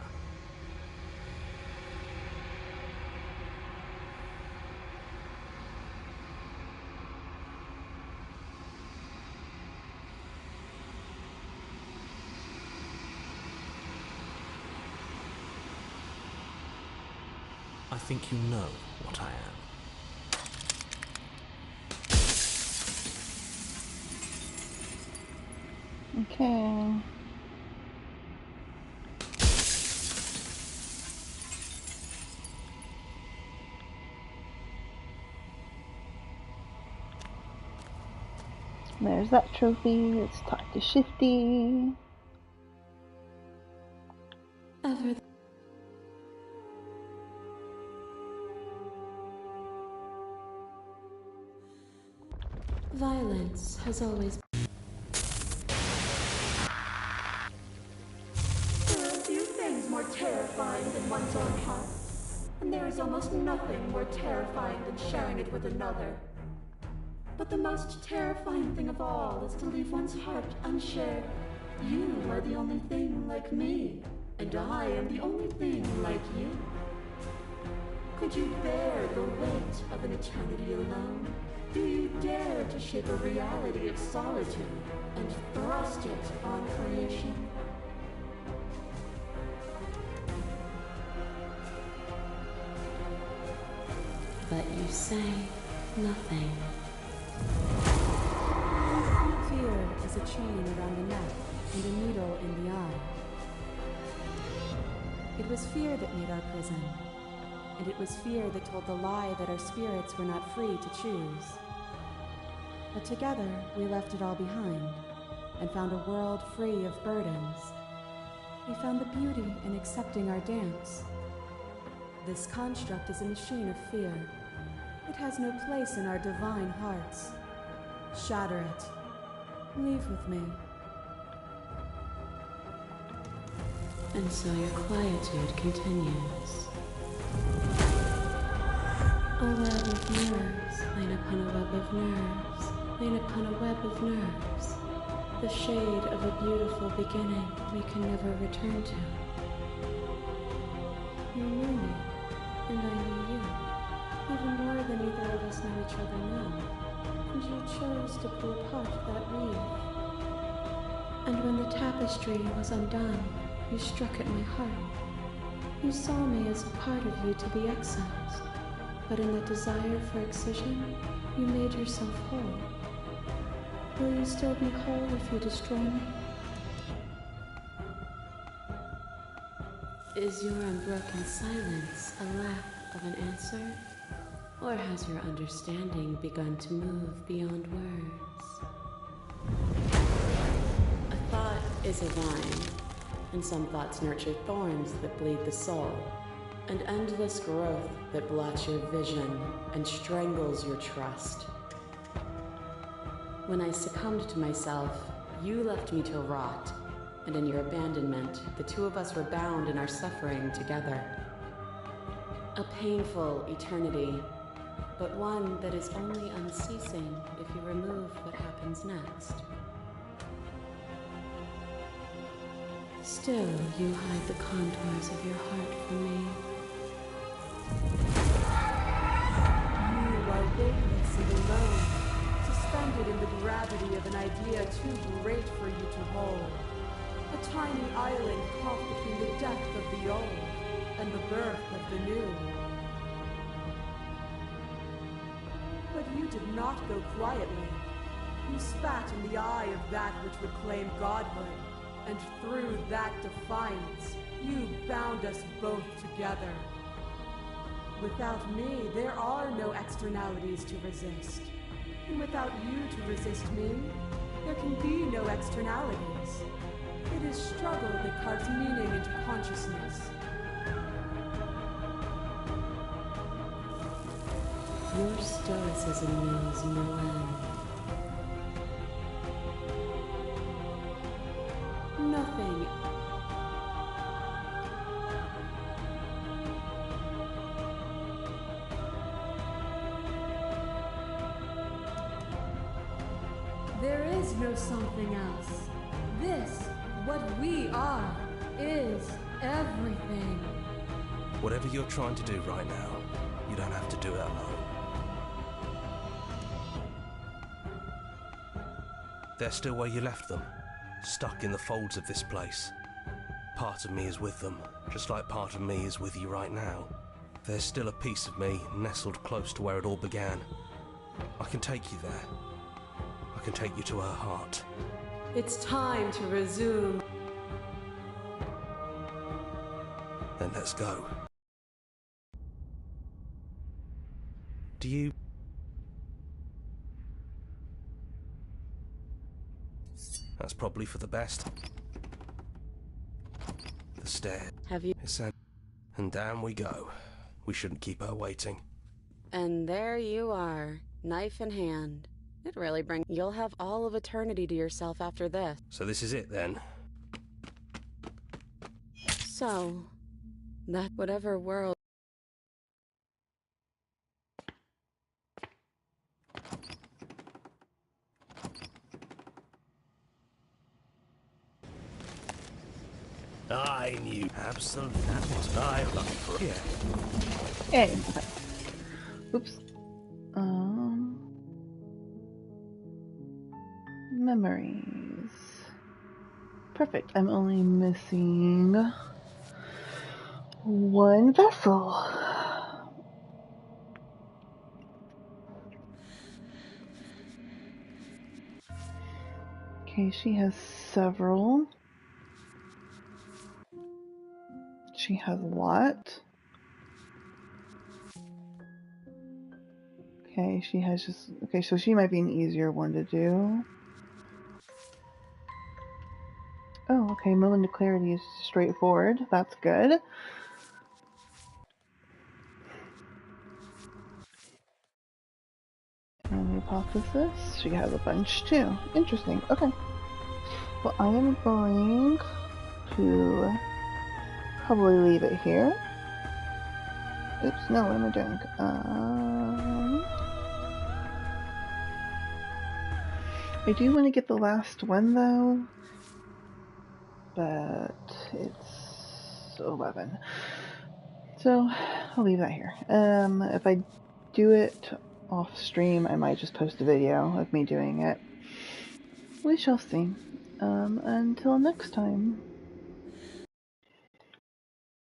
I think you know what I am. Okay. There's that trophy. Let's talk to Shifty. Violence has always... There are few things more terrifying than one's own heart. And there is almost nothing more terrifying than sharing it with another. But the most terrifying thing of all is to leave one's heart unshared, You are the only thing like me, and I am the only thing like you. Could you bear the weight of an eternity alone? Do you dare to shape a reality of solitude and thrust it on creation? But you say nothing. Fear is a chain around the neck and a needle in the eye. It was fear that made our prison, and it was fear that told the lie that our spirits were not free to choose. But together, we left it all behind, and found a world free of burdens. We found the beauty in accepting our dance. This construct is a machine of fear. It has no place in our divine hearts. Shatter it. Leave with me. And so your quietude continues. A web of nerves, lain upon a web of nerves, lain upon a web of nerves. The shade of a beautiful beginning we can never return to. You knew me, and I knew you, even more than either of us know each other now. And you chose to pull apart that weave. And when the tapestry was undone, you struck at my heart. You saw me as a part of you to be excised, but in that desire for excision, you made yourself whole. Will you still be whole if you destroy me? Is your unbroken silence a lack of an answer? Or has your understanding begun to move beyond words? A thought is a vine, and some thoughts nurture thorns that bleed the soul, and endless growth that blots your vision and strangles your trust. When I succumbed to myself, you left me to rot, and in your abandonment, the two of us were bound in our suffering together. A painful eternity, but one that is only unceasing if you remove what happens next. Still, you hide the contours of your heart from me. You are weightless and alone, suspended in the gravity of an idea too great for you to hold. A tiny island caught between the death of the old and the birth of the new. But you did not go quietly. You spat in the eye of that which would claim godhood, and through that defiance, you bound us both together. Without me, there are no externalities to resist. And without you to resist me, there can be no externalities. It is struggle that carves meaning into consciousness. Your stoicism knows no end. Nothing. There is no something else. This, what we are, is everything. Whatever you're trying to do right now, you don't have to do it alone. They're still where you left them, stuck in the folds of this place. Part of me is with them, just like part of me is with you right now. There's still a piece of me nestled close to where it all began. I can take you there. I can take you to her heart. It's time to resume. Then let's go. Do you... That's probably for the best. The stair. Have you? And down we go. We shouldn't keep her waiting. And there you are, knife in hand. It really brings... You'll have all of eternity to yourself after this. So this is it then? So, that whatever world... I knew. Absolutely, that's what I've done for you. Hey. Oops. Memories. Perfect. I'm only missing one vessel. Okay, she has several. She has a lot. Okay, she has just... Okay, so she might be an easier one to do. Oh, okay, moment of clarity is straightforward. That's good. And the hypothesis, she has a bunch too. Interesting. Okay. Well, I am going to probably leave it here. Oops, no, what am I doing? I do want to get the last one though, but it's 11. So I'll leave that here. If I do it off stream, I might just post a video of me doing it. We shall see. Until next time.